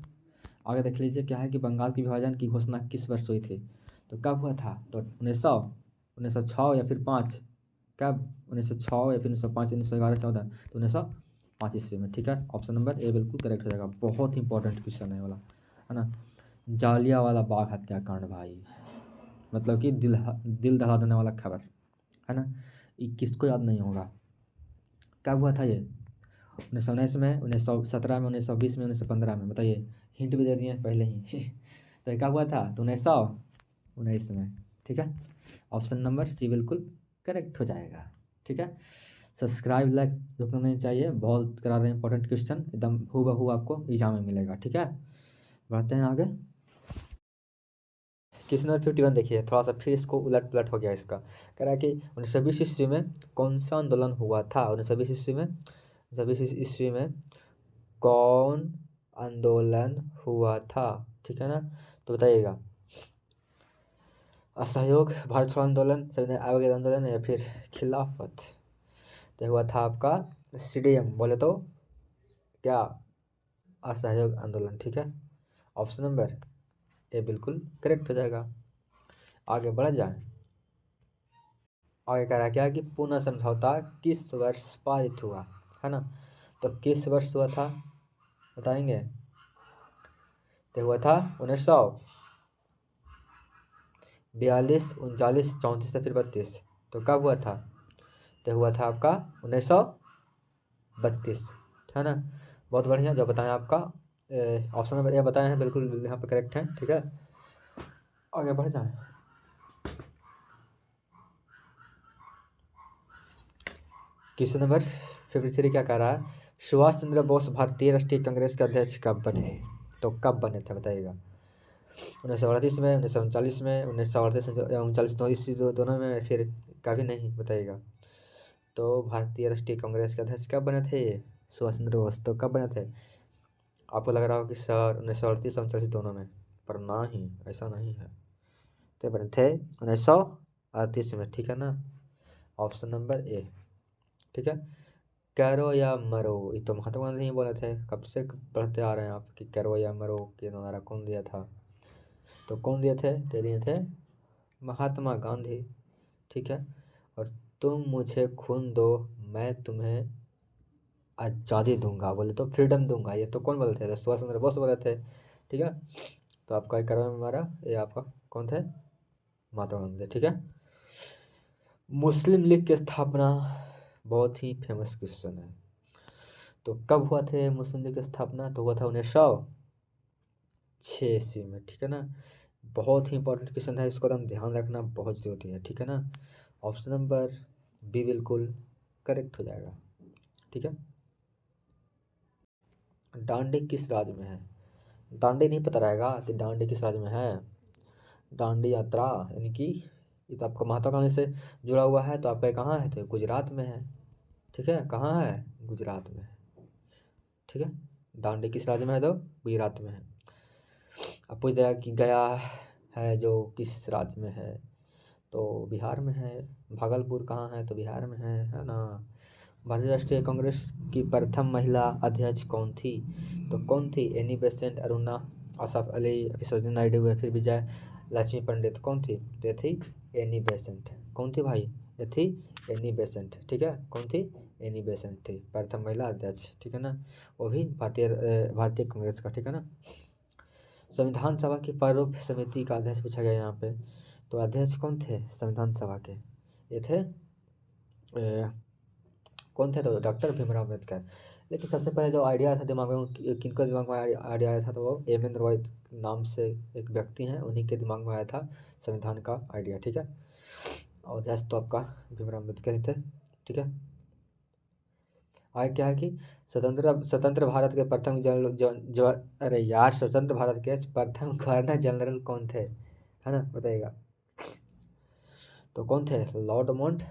आगे देख लीजिए, क्या है कि बंगाल की विभाजन की घोषणा किस वर्ष हुई थी। तो कब हुआ था, तो 1900, 1906 या फिर 5। कब, 1906 या फिर 1905, 1911, 14। तो 1905 ईस्वी में, ठीक है। ऑप्शन नंबर ए बिल्कुल करेक्ट हो जाएगा। बहुत इंपॉर्टेंट क्वेश्चन है वाला, है ना। जालियांवाला बाग हत्याकांड भाई, मतलब कि दिल दहला देने वाला खबर, है ना। ये किसको याद नहीं होगा। कब हुआ था ये, 1919 में, 1917 में, 1920 में, 1915 में, बताइए। हिंट भी दे दिए पहले ही तो ये कब हुआ था, तो 1919 में, ठीक है। ऑप्शन नंबर सी बिल्कुल करेक्ट हो जाएगा, ठीक है। सब्सक्राइब लाइक रुकना नहीं चाहिए, बहुत करा रहे हैं इंपॉर्टेंट क्वेश्चन, एकदम हूबहू आपको एग्जाम में मिलेगा, ठीक है। बढ़ते हैं आगे। क्वेश्चन नंबर 51 देखिए, थोड़ा सा फिर इसको उलट पुलट हो गया इसका। कह रहा है कि 1920 ईस्वी में कौन सा आंदोलन हुआ था। 1920 ईस्वी में, 1920 ईस्वी में कौन आंदोलन हुआ था, ठीक है ना। तो बताइएगा, असहयोग, भारत छोड़ो आंदोलन, सविनय अवज्ञा आंदोलन या फिर खिलाफत। तो हुआ था आपका सीडीएम, बोले तो क्या, असहयोग आंदोलन, ठीक है। ऑप्शन नंबर ए बिल्कुल करेक्ट हो जाएगा। आगे बढ़ जाए। आगे कह रहा है क्या कि पूना समझौता किस वर्ष पारित हुआ, है ना। तो किस वर्ष हुआ था बताएंगे। तो हुआ था 1942, 39, 34 या फिर 32। तो कब हुआ था, तो हुआ था आपका 1932, है ना। बहुत बढ़िया, जो बताएं आपका ऑप्शन नंबर ए बताए हैं बिल्कुल यहाँ पे करेक्ट है, ठीक है। आगे बढ़ जाए। क्वेश्चन नंबर 53 क्या कह रहा है, सुभाष चंद्र बोस भारतीय राष्ट्रीय कांग्रेस के अध्यक्ष कब बने। तो कब बने थे बताइएगा। 1938 में, 1939 में, 1938 39, दोनों में, फिर कभी नहीं, बताइएगा। तो भारतीय राष्ट्रीय कांग्रेस के अध्यक्ष कब बने थे ये, सुभाष चंद्र बोस, तो कब बने थे। आपको लग रहा हो कि सर 1938 39 दोनों में, पर ना ही, ऐसा नहीं है। तो बने थे 1938 में, ठीक है ना। ऑप्शन नंबर ए, ठीक है। करो या मरो, ये तो महात्मा गांधी ही बोले थे, कब से पढ़ते आ रहे हैं आप कि करो या मरो, ये नारा कौन दिया था। तो कौन दिए थे, दे दिए थे महात्मा गांधी, ठीक है। और तुम मुझे खून दो, मैं तुम्हें आज़ादी दूंगा, बोले तो फ्रीडम दूंगा। ये तो कौन बोले थे? तो सुभाष चंद्र बोस बोले थे, ठीक है। तो आपका एक करवा में हमारा ये आपका कौन थे? महात्मा गांधी, ठीक है। मुस्लिम लीग की स्थापना बहुत ही फेमस क्वेश्चन है। तो कब हुआ थे मुस्लिम लीग की स्थापना? तो हुआ था 1906 ईस्वी में, ठीक है ना। बहुत ही इंपॉर्टेंट क्वेश्चन है, इसको एकदम ध्यान रखना बहुत जरूरी है, ठीक है ना। ऑप्शन नंबर बी बिल्कुल करेक्ट हो जाएगा, ठीक है। दांडी किस राज्य में है? दांडी नहीं पता रहेगा कि दांडी किस राज्य में है? दांडी यात्रा यानी कि ये तो आपका महात्मा गांधी से जुड़ा हुआ है, तो आपका ये कहाँ है? तो गुजरात में है, ठीक है। कहाँ है? गुजरात में है, ठीक है। दांडी किस राज्य में है? तो गुजरात में है। अब पूछ देगा कि गया है जो किस राज्य में है? तो बिहार में है। भागलपुर कहाँ है? तो बिहार में है ना। भारतीय राष्ट्रीय कांग्रेस की प्रथम महिला अध्यक्ष कौन थी? तो कौन थी? एनी बेसेंट, अरुणा, आसफ अली, विसर्जन नायडू या फिर विजय लक्ष्मी पंडित? कौन थी? तो ये थी एनी बेसेंट। कौन थी भाई? ये थी एनी बेसेंट, ठीक है। कौन थी? एनी बेसेंट थी प्रथम महिला अध्यक्ष, ठीक है ना। वो भी भारतीय कांग्रेस का, ठीक है ना। संविधान सभा की प्रारूप समिति का अध्यक्ष पूछा गया यहाँ पे। तो अध्यक्ष कौन थे संविधान सभा के? ये थे कौन थे? तो डॉक्टर भीमराव अम्बेडकर। लेकिन सबसे पहले जो आइडिया था दिमाग में, किनका दिमाग में आइडिया आया था? तो वो एम एन रॉय नाम से एक व्यक्ति हैं, उन्हीं के दिमाग में आया था संविधान का आइडिया, ठीक है। और अध्यक्ष तो आपका भीमराव अम्बेडकर ही थे, ठीक है। आगे क्या है कि स्वतंत्र भारत के प्रथम अरे यार, स्वतंत्र भारत के प्रथम गवर्नर जनरल कौन थे? है ना, बताइएगा। तो कौन थे? लॉर्ड माउंट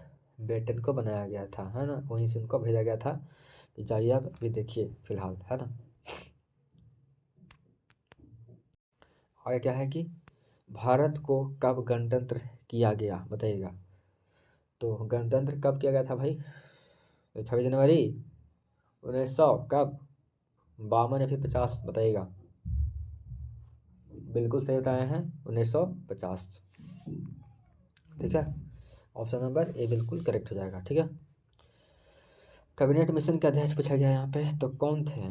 बेटन को बनाया गया था, है ना। वहीं से उनको भेजा गया था कि जाइए आप अभी देखिए फिलहाल, है ना। आगे क्या है कि भारत को कब गणतंत्र किया गया? बताइएगा। तो गणतंत्र कब किया गया था भाई? तो 26 जनवरी 1900 कब? 52 या फिर 50? बताइएगा। बिल्कुल सही बताए हैं, 1950, ठीक है। ऑप्शन नंबर ए बिल्कुल करेक्ट हो जाएगा, ठीक है। कैबिनेट मिशन के अध्यक्ष पूछा गया यहाँ पे, तो कौन थे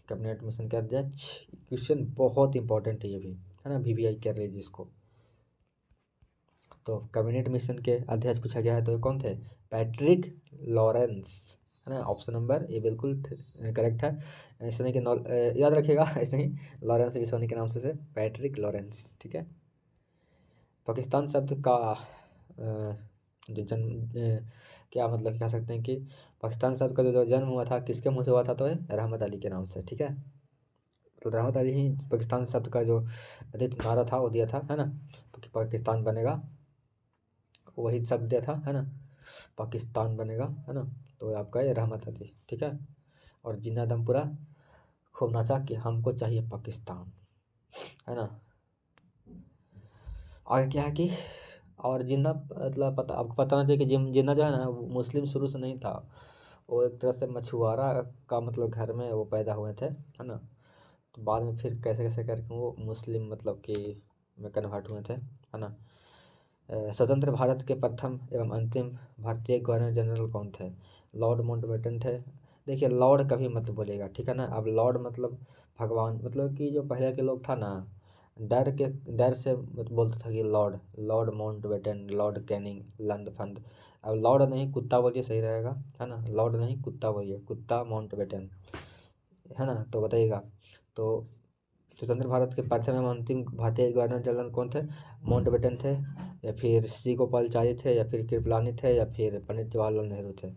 कैबिनेट मिशन के अध्यक्ष? क्वेश्चन बहुत इंपॉर्टेंट है ये भी, है ना। वीवीआई कह रहे जिसको। तो कैबिनेट मिशन के अध्यक्ष पूछा गया है, तो कौन थे? पैट्रिक लॉरेंस, है ना। ऑप्शन नंबर ए बिल्कुल करेक्ट है। ऐसे नहीं कि याद रखिएगा ऐसे ही लॉरेंस विश्वनी के नाम से पैट्रिक लॉरेंस, ठीक है। पाकिस्तान शब्द का जो जन्म क्या मतलब कह सकते हैं कि पाकिस्तान शब्द का जो जन्म हुआ था किसके मुँह से हुआ था? तो रहमत अली के नाम से, ठीक है। तो रहमत अली ही पाकिस्तान शब्द का जो अधिक नारा था वो दिया था, है ना। पाकिस्तान बनेगा, वही शब्द दिया था, है ना। पाकिस्तान बनेगा, है ना। तो आपका ये रहमत अली, ठीक है। और जिन्ना दम पूरा खूब नाचा कि हमको चाहिए पाकिस्तान, है ना। आगे क्या है कि और जिन्ना मतलब पता आपको पता होना चाहिए कि जिन्ना जो है ना वो मुस्लिम शुरू से नहीं था। वो एक तरह से मछुआरा का मतलब घर में वो पैदा हुए थे, है ना। तो बाद में फिर कैसे कैसे करके वो मुस्लिम मतलब कि में कन्वर्ट हुए थे, है ना। स्वतंत्र भारत के प्रथम एवं अंतिम भारतीय गवर्नर जनरल कौन थे? लॉर्ड माउंटबेटन थे। देखिए लॉर्ड कभी मत बोलिएगा, ठीक है ना। अब लॉर्ड मतलब भगवान, मतलब कि जो पहले के लोग था ना डर से बोलता था कि lord lord Mountbatten, lord Canning, लंद फंद। अब लॉर्ड नहीं कुत्ता बोलिए, सही रहेगा, है ना। लॉर्ड नहीं कुत्ता बोलिए, कुत्ता माउंटबेटन, है ना। तो बताइएगा। तो स्वतंत्र भारत के प्रथम एवं अंतिम भारतीय गवर्नर जनरल कौन थे? माउंटबेटन थे, या फिर सी गोपालचारी थे, या फिर कृपलानी थे, या फिर पंडित जवाहरलाल नेहरू थे?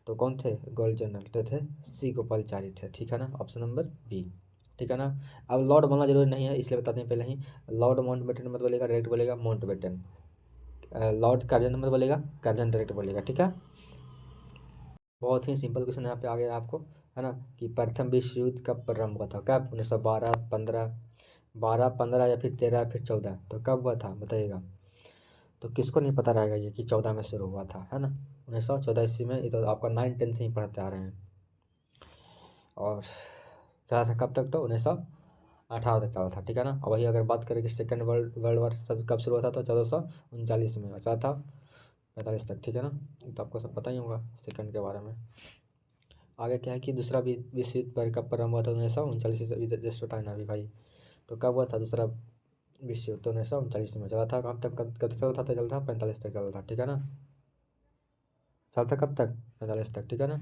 तो कौन थे गवर्नर जनरल? तो थे सी गोपालचारी थे, ठीक है ना। ऑप्शन नंबर बी, ठीक है ना। अब लॉर्ड बोलना जरूरी नहीं है, इसलिए बता दें पहले ही। लॉर्ड माउंटबेटन मत बोलेगा, डायरेक्ट बोलेगा माउंटबेटन। लॉर्ड कर्जन मत बोलेगा, कर्जन डायरेक्ट बोलेगा, ठीक है। बहुत ही सिंपल क्वेश्चन यहाँ पे आ गया आपको, है ना। कि प्रथम विश्व युद्ध कब प्रारंभ हुआ था? कब? 1912, 15, 12, 15 या फिर 13 या फिर 14? तो कब हुआ था बताइएगा। तो किसको नहीं पता रहेगा ये कि 14 में शुरू हुआ था, है ना। 1914 ईस्वी में। ये तो आपका 9, 10 से ही पढ़ते आ रहे हैं। और चला था कब तक? तो 1900 18 तक चला था, ठीक है ना। और वही अगर बात करें कि सेकेंड वर्ल्ड वार सब कब शुरू हुआ था, तो 1439 में चला था 45 तक, ठीक है ना। तो आपको सब पता ही होगा सेकेंड के बारे में। आगे क्या है कि दूसरा विश्व युद्ध पर कब प्रारंभ हुआ था, 1939 से जस्ट बताए ना अभी भाई। तो कब हुआ था दूसरा विश्व युद्ध, तो 1939 में चला था। कब तक कब कब तक चला था, तो चला था 45 तक चला था, ठीक है ना। चला था कब तक, 45 तक, ठीक है ना।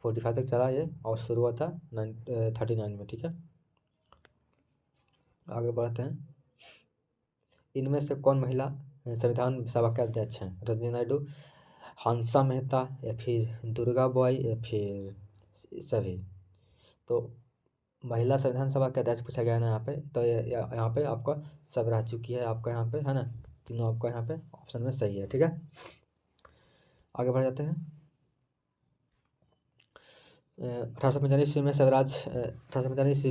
45 तक चला ये, और शुरू हुआ था 39 में, ठीक है। आगे बढ़ते हैं। इनमें से कौन महिला संविधान सभा के अध्यक्ष हैं, रजनी नायडू, हंसा मेहता, या फिर दुर्गा बाई, या फिर सभी। तो महिला संविधान सभा के अध्यक्ष पूछा गया है ना यहाँ पे, तो यहाँ पे आपका सब रह चुकी है आपका यहाँ पे, है ना। तीनों आपका यहाँ पे ऑप्शन में सही है, ठीक है। आगे बढ़ जाते हैं। 1845 ईस्वी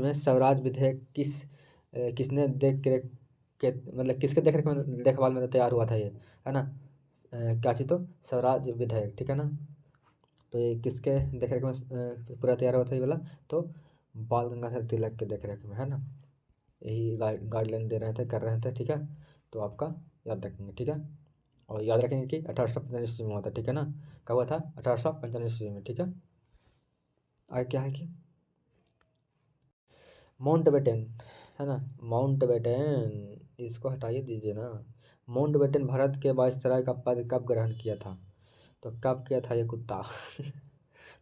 में स्वराज विधेयक किसने मतलब किसके देखभाल में तैयार हुआ था ये, है ना। क्या चीज़, तो स्वराज विधेयक, ठीक है ना। तो ये किसके देखरेख में पूरा तैयार हुआ था ये वाला, तो बाल गंगाधर तिलक के देखरेख में, है ना। यही गाइडलाइन दे रहे थे, कर रहे थे, ठीक है। तो आपका याद रखेंगे, ठीक है। और याद रखेंगे कि 1845 ईस्वी में हुआ था, ठीक है ना। कब हुआ था, 1845 ईस्वी में, ठीक है। आगे क्या है कि माउंटबेटन, है ना, माउंटबेटन, इसको हटाइए दीजिए ना। माउंटबेटन भारत के वायसराय का पद कब ग्रहण किया था, तो कब किया था ये कुत्ता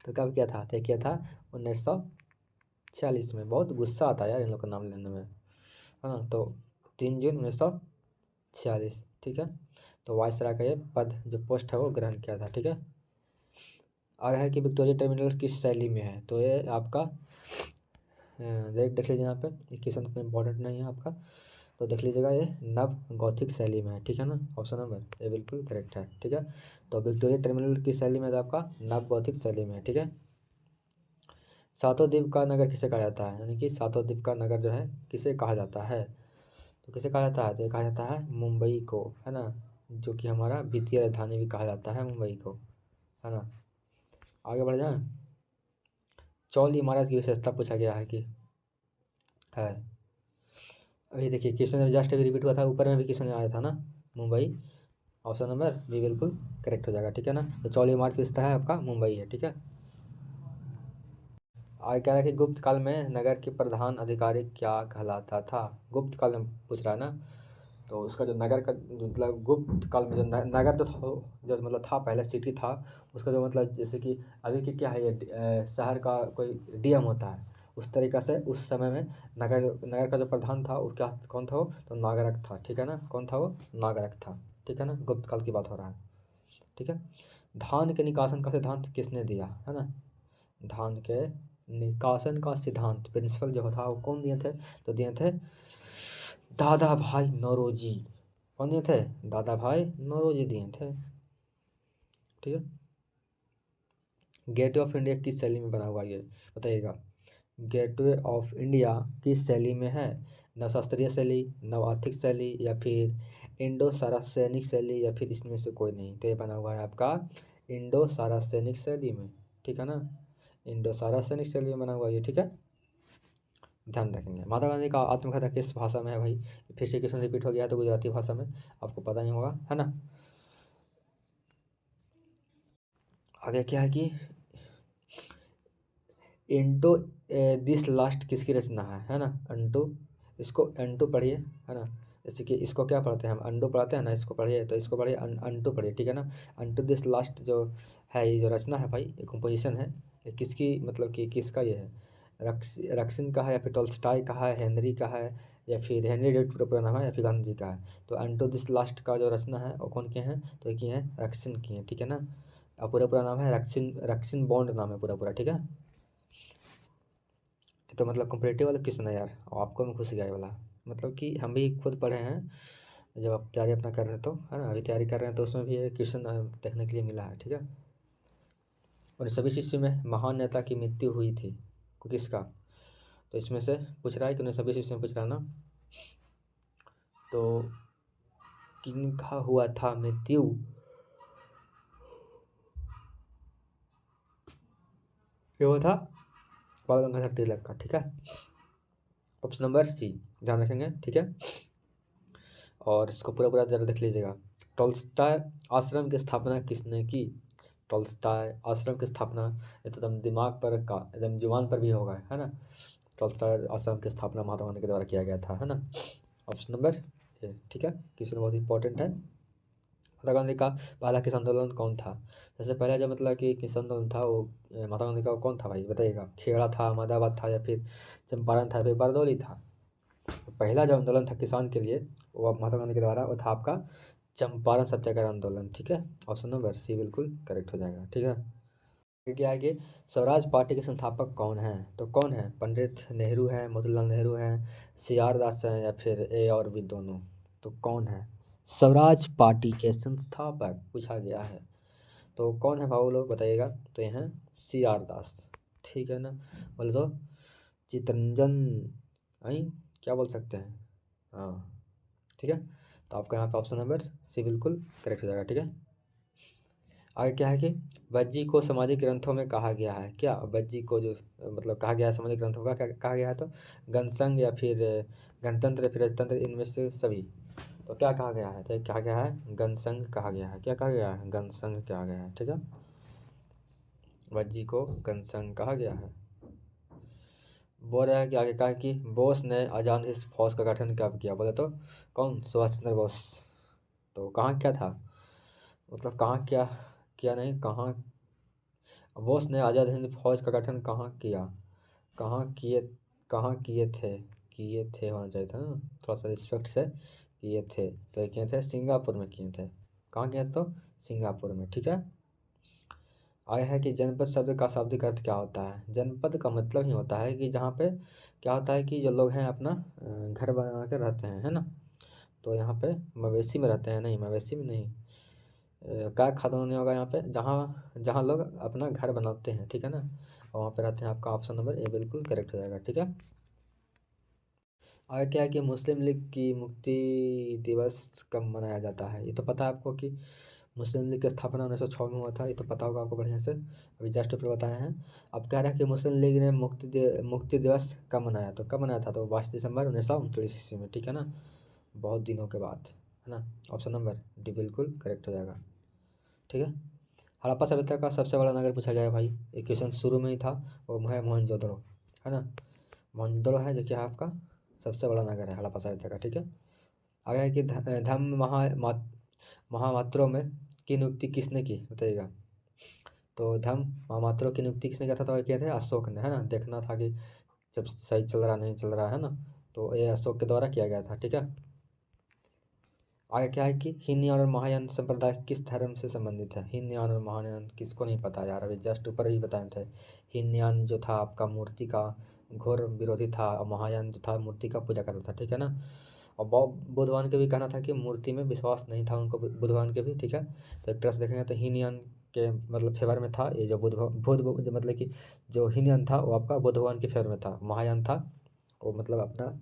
तो कब किया था, तो किया था 1946 में। बहुत गुस्सा आता है यार इन लोग का नाम लेने में, है ना। तो 3 जून 1946, ठीक है। तो वायसराय का ये पद जो पोस्ट है वो ग्रहण किया था, ठीक है। आगे है कि विक्टोरिया टर्मिनल किस शैली में है, तो ये आपका देख लीजिए यहाँ पे, ये क्वेश्चन इतना इंपॉर्टेंट नहीं है आपका, तो देख लीजिएगा, ये नव गौथिक शैली में है, ठीक है ना। ऑप्शन नंबर ए बिल्कुल करेक्ट है, ठीक है। तो विक्टोरिया टर्मिनल की शैली में तो आपका नव गौथिक शैली में है, ठीक है। सातों द्वीप का नगर किसे कहा जाता है, यानी कि सातों द्वीप का नगर जो है किसे कहा जाता है, तो किसे कहा जाता है, तो ये कहा जाता है मुंबई को, है ना। जो कि हमारा वित्तीय राजधानी भी कहा जाता है मुंबई को, है ना। आगे बढ़ जाए। चौल इमारत की विशेषता पूछा गया है कि है, अभी देखिए क्वेश्चन जस्ट अभी रिपीट हुआ था, ऊपर में भी क्वेश्चन आया था ना, मुंबई। ऑप्शन नंबर बी बिल्कुल करेक्ट हो जाएगा, ठीक है ना। तो चौल इमारत की विशेषता है आपका मुंबई है, ठीक है। आगे क्या है कि गुप्त काल में नगर के प्रधान अधिकारी क्या कहलाता था, गुप्त काल में पूछ रहा है ना। तो उसका जो नगर का मतलब गुप्त काल में जो नगर तो जो मतलब था पहले सिटी था, उसका जो मतलब जैसे कि अभी की क्या है ये शहर का कोई डीएम होता है, उस तरीक़ा से उस समय में नगर नगर का जो प्रधान था वो क्या कौन था, वो तो नागरक था, ठीक है ना। कौन था वो, नागरक था, ठीक है ना। गुप्त काल की बात हो रहा है, ठीक है। धान के निकासन का सिद्धांत किसने दिया, है ना। धान के निकासन का सिद्धांत प्रिंसिपल जो था वो कौन दिए थे, तो दिए थे दादा भाई नौरोजी। कौन दिए थे, दादा भाई नौरोजी दिए थे, ठीक है। गेटवे ऑफ इंडिया किस शैली में बना हुआ, ये बताइएगा। गेटवे ऑफ इंडिया किस शैली में है, नवशास्त्रीय शैली, नव आर्थिक शैली, या फिर इंडो सारासैनिक शैली, या फिर इसमें से कोई नहीं। तो ये बना हुआ है आपका इंडो सारासैनिक शैली में, ठीक है ना। इंडो सारासैनिक शैली में बना हुआ ये, ठीक है। ध्यान रखेंगे। महात्मा गांधी का आत्मकथा किस भाषा में है भाई, फिर से क्वेश्चन रिपीट हो गया, तो गुजराती भाषा में, आपको पता नहीं होगा, है ना। आगे क्या है कि इंटो दिस लास्ट किसकी रचना है ना। अंटो, इसको अंटो पढ़िए, है ना। जैसे कि इसको क्या पढ़ते हैं हम, अंडो पढ़ते हैं ना, इसको पढ़िए, तो इसको पढ़िए अंटो पढ़िए, ठीक है ना। अंटो दिस लास्ट जो है, ये जो रचना है भाई, ये कंपोजिशन है, ये किसकी मतलब कि किसका ये है, रक्सिन का है, या फिर टॉल्स्टॉय का है, हेनरी का है, या फिर हेनरी डेविड पूरा नाम है, या फिर गांधी जी का है। तो अंटो दिस लास्ट का जो रचना है वो कौन किए हैं, तो ये किए हैं रक्सिन किए हैं, ठीक है ना। और पूरा नाम है रक्सिन, रक्सिन बॉन्ड नाम है पूरा, ठीक है। ये तो मतलब कॉम्पिटिटिव वाला क्वेश्चन है यार, और आपको में घुस गया ये वाला, मतलब कि हम भी खुद पढ़े हैं जब आप तैयारी अपना कर रहे हैं, तो है ना, अभी तैयारी कर रहे हैं, तो उसमें भी ये क्वेश्चन देखने के लिए मिला है, ठीक है। और सभी शिष्य में महान नेता की मृत्यु हुई थी, किसका, तो इसमें से पूछ रहा है कि उन्हें सभी शिष्य में पूछ रहा है ना, तो किनका हुआ था मृत्यु, क्या हुआ था, बाल गंगाधर तिलक का, ठीक है। ऑप्शन नंबर सी ध्यान रखेंगे, ठीक है। और इसको पूरा पूरा जरा देख लीजिएगा। टॉल्स्टॉय आश्रम की स्थापना किसने की? टॉल्स्टॉय आश्रम की स्थापना, ये तो एकदम दिमाग पर का एकदम जुबान पर भी होगा, है ना। टॉल्स्टॉय आश्रम की स्थापना महात्मा गांधी के द्वारा किया गया था, है ना। ऑप्शन नंबर ए, ठीक है। क्वेश्चन बहुत इंपॉर्टेंट है। महात्मा गांधी का पहला किसान आंदोलन कौन था? जैसे पहला जो मतलब कि किसान आंदोलन था वो महात्मा गांधी का कौन था भाई, बताइएगा। खेड़ा था, अहमदाबाद था, या फिर चंपारण था, या फिर बारदौली था? तो पहला जो आंदोलन था किसान के लिए वो महात्मा गांधी के द्वारा वो था आपका चंपारण सत्याग्रह आंदोलन, ठीक है। ऑप्शन नंबर सी बिल्कुल करेक्ट हो जाएगा, ठीक है। फिर क्या आगे, स्वराज पार्टी के संस्थापक कौन है? तो कौन है? पंडित नेहरू है, मोतीलाल नेहरू है, सी आर दास है, या फिर ए और बी दोनों? तो कौन है स्वराज पार्टी के संस्थापक, पूछा गया है। तो कौन है भाव लोग बताइएगा। तो ये हैं सी आर दास, ठीक है ना। बोले तो चितरंजन, आई क्या बोल सकते हैं, हाँ, ठीक है। तो आपका यहाँ पे ऑप्शन नंबर सी बिल्कुल करेक्ट हो जाएगा, ठीक है। आगे क्या है कि वज्जी को सामाजिक ग्रंथों में कहा गया है क्या? वज्जी को जो मतलब कहा गया है सामाजिक ग्रंथों का, क्या कहा गया है? तो गणसंघ, या फिर गणतंत्र, या फिर राजतंत्र, इनमें से सभी। तो क्या कहा गया है? तो कहा गया है गणसंघ कहा गया है। क्या कहा गया है? गणसंघ कहा गया है, ठीक है। वज्जी को गणसंघ कहा गया है। बोल रहा है कि आगे कहा कि बोस ने आजाद हिंद फौज का गठन कब किया? बोले तो कौन? सुभाष चंद्र बोस। तो कहाँ क्या था, मतलब कहाँ क्या किया, नहीं कहाँ। बोस ने आज़ाद हिंद फौज का गठन कहाँ किया? कहाँ किए, कहाँ किए थे होना चाहिए था ना, थोड़ा सा रिस्पेक्ट से। किए थे तो ये किए थे सिंगापुर में किए थे। कहाँ किए थे? तो सिंगापुर में, ठीक है। आया है कि जनपद शब्द का शाब्दिक अर्थ क्या होता है? जनपद का मतलब ही होता है कि जहाँ पे क्या होता है कि जो लोग हैं अपना घर बना के रहते हैं, है ना। तो यहाँ पे मवेशी में रहते हैं, नहीं मवेशी में नहीं, क्या खाद्य नहीं होगा यहाँ पे, जहाँ जहाँ लोग अपना घर बनाते हैं, ठीक है ना, और वहाँ पे रहते हैं। आपका ऑप्शन नंबर ए बिल्कुल करेक्ट हो जाएगा, ठीक है। और क्या है कि मुस्लिम लीग की मुक्ति दिवस कब मनाया जाता है? ये तो पता है आपको कि मुस्लिम लीग की स्थापना 1906 में हुआ था, ये तो पता होगा आपको बढ़िया से, अभी जस्ट ऊपर बताए हैं। अब कह रहा है कि मुस्लिम लीग ने मुक्ति दिवस कब मनाया? तो कब मनाया था? तो 22 दिसंबर 1939 ईस्वी में, ठीक है ना, बहुत दिनों के बाद, है ना। ऑप्शन नंबर डी बिल्कुल करेक्ट हो जाएगा, ठीक है। हड़प्पा सभ्यता का सबसे बड़ा नगर पूछा गया है भाई, एक क्वेश्चन शुरू में ही था, वो है मोहनजोदड़ो, है ना। मोहनजोदड़ो है जो क्या है आपका सबसे बड़ा नगर है हड़प्पा सभ्यता का, ठीक है। आगे है कि धम्म महामात्रों में की नियुक्ति किसने की, बताइएगा। तो धम्म महामात्रों की नियुक्ति किसने किया था? तो ये किए थे अशोक ने, है ना। देखना था कि सब सही चल रहा नहीं चल रहा है ना, तो ये अशोक के द्वारा किया गया था, ठीक है। आगे क्या है कि हीनयान और महायान संप्रदाय किस धर्म से संबंधित है? हीनयान और महायान किसको नहीं पता यार, अभी जस्ट ऊपर ही बताए थे। हीनयान जो था आपका मूर्ति का घोर विरोधी था, और महायान जो था मूर्ति का पूजा करता था, ठीक है ना। और बुद्ध भगवान के भी कहना था कि मूर्ति में विश्वास नहीं था उनको, बुद्ध भगवान के भी, ठीक है। तो एक तरह से देखेंगे तो हीनयान के मतलब फेवर में था ये जो जो मतलब कि जो हीनयान था वो आपका बुद्ध भगवान के फेवर में था, महायान था वो मतलब अपना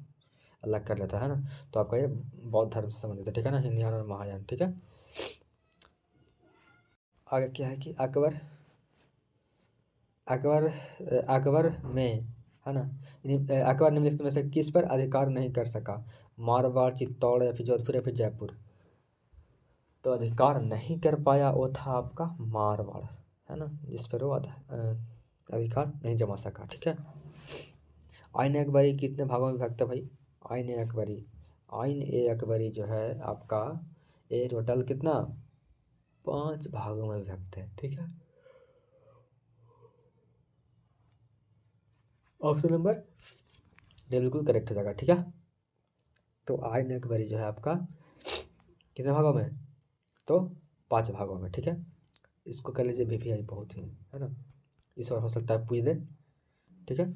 अलग कर लेता है ना। तो आपका ये बौद्ध धर्म से संबंधित है, ठीक है ना, हीनयान और महायान, ठीक है। आगे क्या है कि अकबर अकबर अकबर में, है ना, अकबर निम्नलिखित में से किस पर अधिकार नहीं कर सका? मारवाड़, चित्तौड़, या फिर जोधपुर, या फिर जयपुर? तो अधिकार नहीं कर पाया वो था आपका मारवाड़, है ना, जिस पर वो अधिकार नहीं जमा सका, ठीक है। आइन ए अकबरी कितने भागों में विभक्त है भाई? आइन ए अकबरी, आइन ए अकबरी जो है आपका ये टोटल कितना 5 भागों में विभक्त है, ठीक है। ऑप्शन नंबर डी बिल्कुल करेक्ट हो जाएगा, ठीक है। तो आइन ए अकबरी जो है आपका कितने भागों में? तो 5 भागों में, ठीक है। इसको कर लीजिए वीवीआई बहुत ही, है ना, इस और हो सकता है पूछ दे, ठीक है।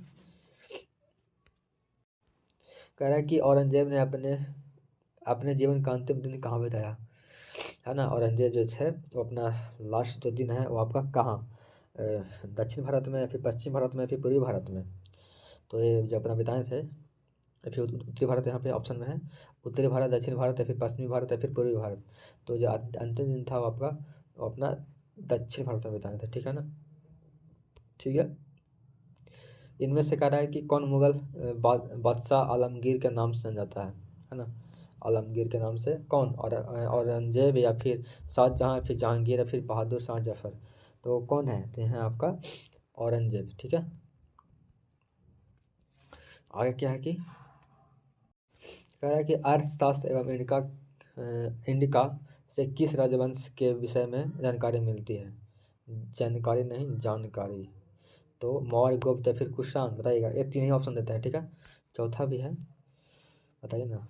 कह रहा है कि औरंगजेब ने अपने अपने जीवन का अंतिम दिन कहाँ बिताया, है ना। औरंगजेब जो है वो अपना लास्ट जो दिन है वो आपका कहाँ, दक्षिण भारत में, या फिर पश्चिम भारत में, या फिर पूर्वी भारत में? तो ये जो अपना बिताए थे, या फिर उत्तरी भारत यहाँ पे ऑप्शन में है, उत्तरी भारत, दक्षिण भारत, या फिर पश्चिमी भारत, या फिर पूर्वी भारत? तो जो अंतिम दिन था वो आपका वो अपना दक्षिण भारत में बिताए थे, ठीक है ना, ठीक है। इनमें से कह रहा है कि कौन मुगल बादशाह आलमगीर के नाम से जाना जाता है ना। आलमगीर के नाम से कौन, और औरंगजेब या फिर शाहजहाँ या फिर जहांगीर या फिर बहादुर शाह जफर, तो कौन है, तो हैं आपका औरंगजेब। ठीक है, आगे क्या है कि कह रहा है कि अर्थशास्त्र एवं इंडिका से किस राजवंश के विषय में जानकारी मिलती है। जानकारी नहीं, जानकारी। तो मौर्य, गुप्त या फिर कुषाण, बताइएगा। ये तीन ही ऑप्शन देते हैं, ठीक है, चौथा भी है, बताइए ना।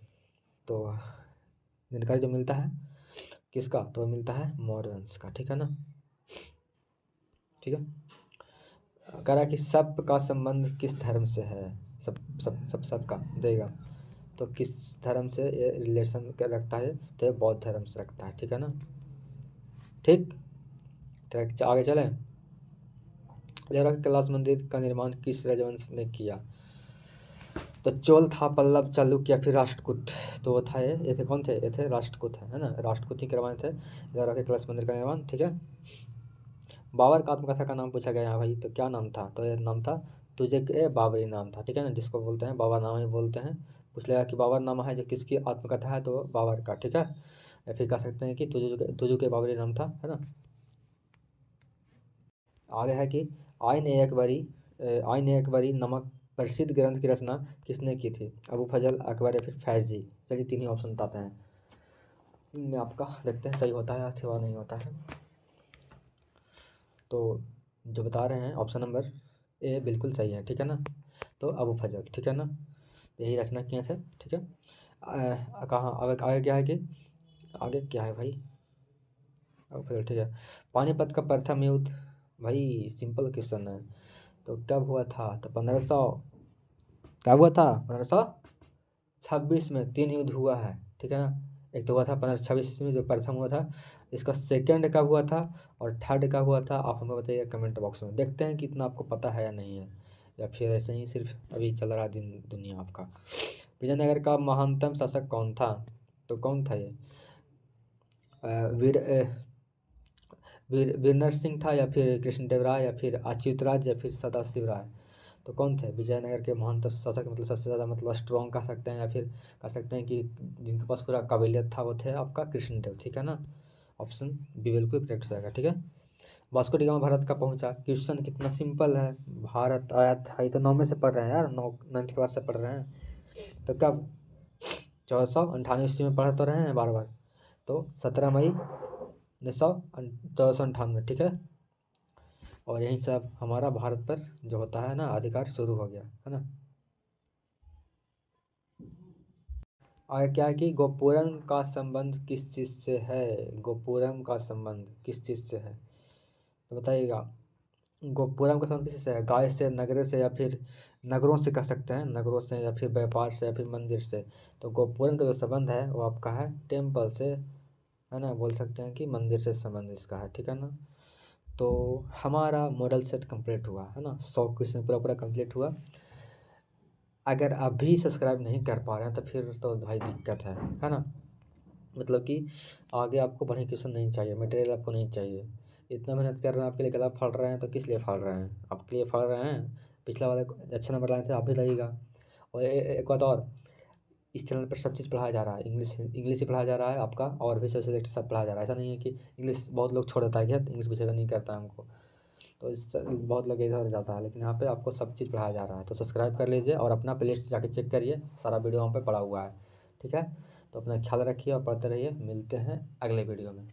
तो जानकारी जो मिलता है किसका, तो मिलता है मौर्य वंश का, ठीक है ना। ठीक है, कह रहा है कि सब का संबंध किस धर्म से है। सब का देगा, तो किस धर्म से ये रिलेशन रखता है, तो ये बौद्ध धर्म से रखता है, ठीक है ना। ठीक, तो आगे चलें। लेरा के कैलाश मंदिर का निर्माण किस राजवंश ने किया। तो चोल था, पल्लव, चालुक्य या फिर राष्ट्रकूट, तो वो था ये थे कौन थे, ये थे राष्ट्रकूट, है ना। राष्ट्रकूट ही करवाए थे लेरा के कैलाश मंदिर का निर्माण, ठीक है। बाबर का आत्मकथा का नाम पूछा गया है भाई, तो क्या नाम था, तो ये नाम था तुझे के बाबरी नाम था, ठीक है ना, जिसको बोलते हैं बाबर नामा ही बोलते हैं। पूछ लेगा कि बाबर नामा है जो किसकी आत्मकथा है, तो बाबर का, ठीक है। या फिर कह सकते हैं कि तुझु के बाबरी नाम था, है ना। आगे है कि आइन एक बारी नमक प्रसिद्ध ग्रंथ की रचना किसने की थी। अबू फजल, अकबर या फिर फैजी। चलिए तीन ही ऑप्शन बताते हैं, इनमें आपका देखते हैं सही होता है अथवा नहीं होता है। तो जो बता रहे हैं ऑप्शन नंबर ए बिल्कुल सही है, ठीक है ना। तो अबू फजल, ठीक है ना, यही रचना किए थे, ठीक है। कहाँ आगे क्या है कि आगे क्या है भाई, अबू फजल, ठीक है। पानीपत का प्रथम युद्ध, भाई सिंपल क्वेश्चन है, तो कब हुआ था, तो 1500, कब हुआ था, 1526 में तीन युद्ध हुआ है, ठीक है ना। एक तो हुआ था 1526 में जो प्रथम हुआ था, इसका सेकंड कब हुआ था और थर्ड कब हुआ था, आप हमको बताइए कमेंट बॉक्स में। देखते हैं कितना आपको पता है या नहीं है, या फिर ऐसे ही सिर्फ अभी चल रहा दिन दुनिया आपका। विजयनगर का महानतम शासक कौन था, तो कौन था ये, वीर वीर नरसिंह था या फिर कृष्णदेव राय या फिर अच्युतराज या फिर सदाशिव राय, तो कौन थे विजयनगर के महान शासक, मतलब सबसे ज़्यादा मतलब स्ट्रॉन्ग कह सकते हैं, या फिर कह सकते हैं कि जिनके पास पूरा काबिलियत था, वो थे आपका कृष्णदेव, ठीक है ना। ऑप्शन बी बिल्कुल करेक्ट हो जाएगा, ठीक है। वास्को डी गामा भारत का पहुंचा, क्वेश्चन कितना सिंपल है, भारत आया था, ये तो 9 से पढ़ रहे हैं यार, 9th क्लास से पढ़ रहे हैं, तो कब 1498 में पढ़ तो रहे हैं बार बार, तो 17 मई 1498, ठीक है। और यहीं से अब हमारा भारत पर जो होता है ना अधिकार शुरू हो गया, है ना। आगे क्या है कि गोपुरम का संबंध किस चीज़ से है। गोपुरम का संबंध किस चीज़ से है, तो बताइएगा। गोपुरम का संबंध किस से है, गाय से, नगरे से या फिर नगरों से, कह सकते हैं नगरों से या फिर व्यापार से या फिर मंदिर से। तो गोपुरम का जो संबंध है वो आपका है टेम्पल से, है ना, बोल सकते हैं कि मंदिर से संबंध इसका है, ठीक है ना। तो हमारा मॉडल सेट कंप्लीट हुआ, है ना, 100 क्वेश्चन पूरा पूरा कंप्लीट हुआ। अगर आप भी सब्सक्राइब नहीं कर पा रहे हैं तो फिर तो भाई दिक्कत है ना। मतलब कि आगे आपको बढ़िया क्वेश्चन नहीं चाहिए, मटेरियल आपको नहीं चाहिए। इतना मेहनत कर रहे हैं आपके लिए, गला फाड़ रहे हैं, तो किस लिए फाड़ रहे हैं, आपके लिए फाड़ रहे हैं। पिछला वाले को अच्छे नंबर लाए थे, आप भी लाइएगा। और एक बात और, इस चैनल पर सब चीज़ पढ़ाया जा रहा है, इंग्लिश ही पढ़ाया जा रहा है आपका, और भी सब्जेक्ट सब पढ़ाया जा रहा है। ऐसा नहीं है कि इंग्लिश बहुत लोग छोड़ देता है, क्या इंग्लिश विषय में नहीं करता है हमको, तो इस बहुत लोग इधर जाता है, लेकिन यहाँ पे आपको सब चीज़ पढ़ाया जा रहा है। तो सब्सक्राइब कर लीजिए और अपना प्लेलिस्ट जाके चेक करिए, सारा वीडियो वहाँ पे पड़ा हुआ है, ठीक है। तो अपना ख्याल रखिए और पढ़ते रहिए, मिलते हैं अगले वीडियो में।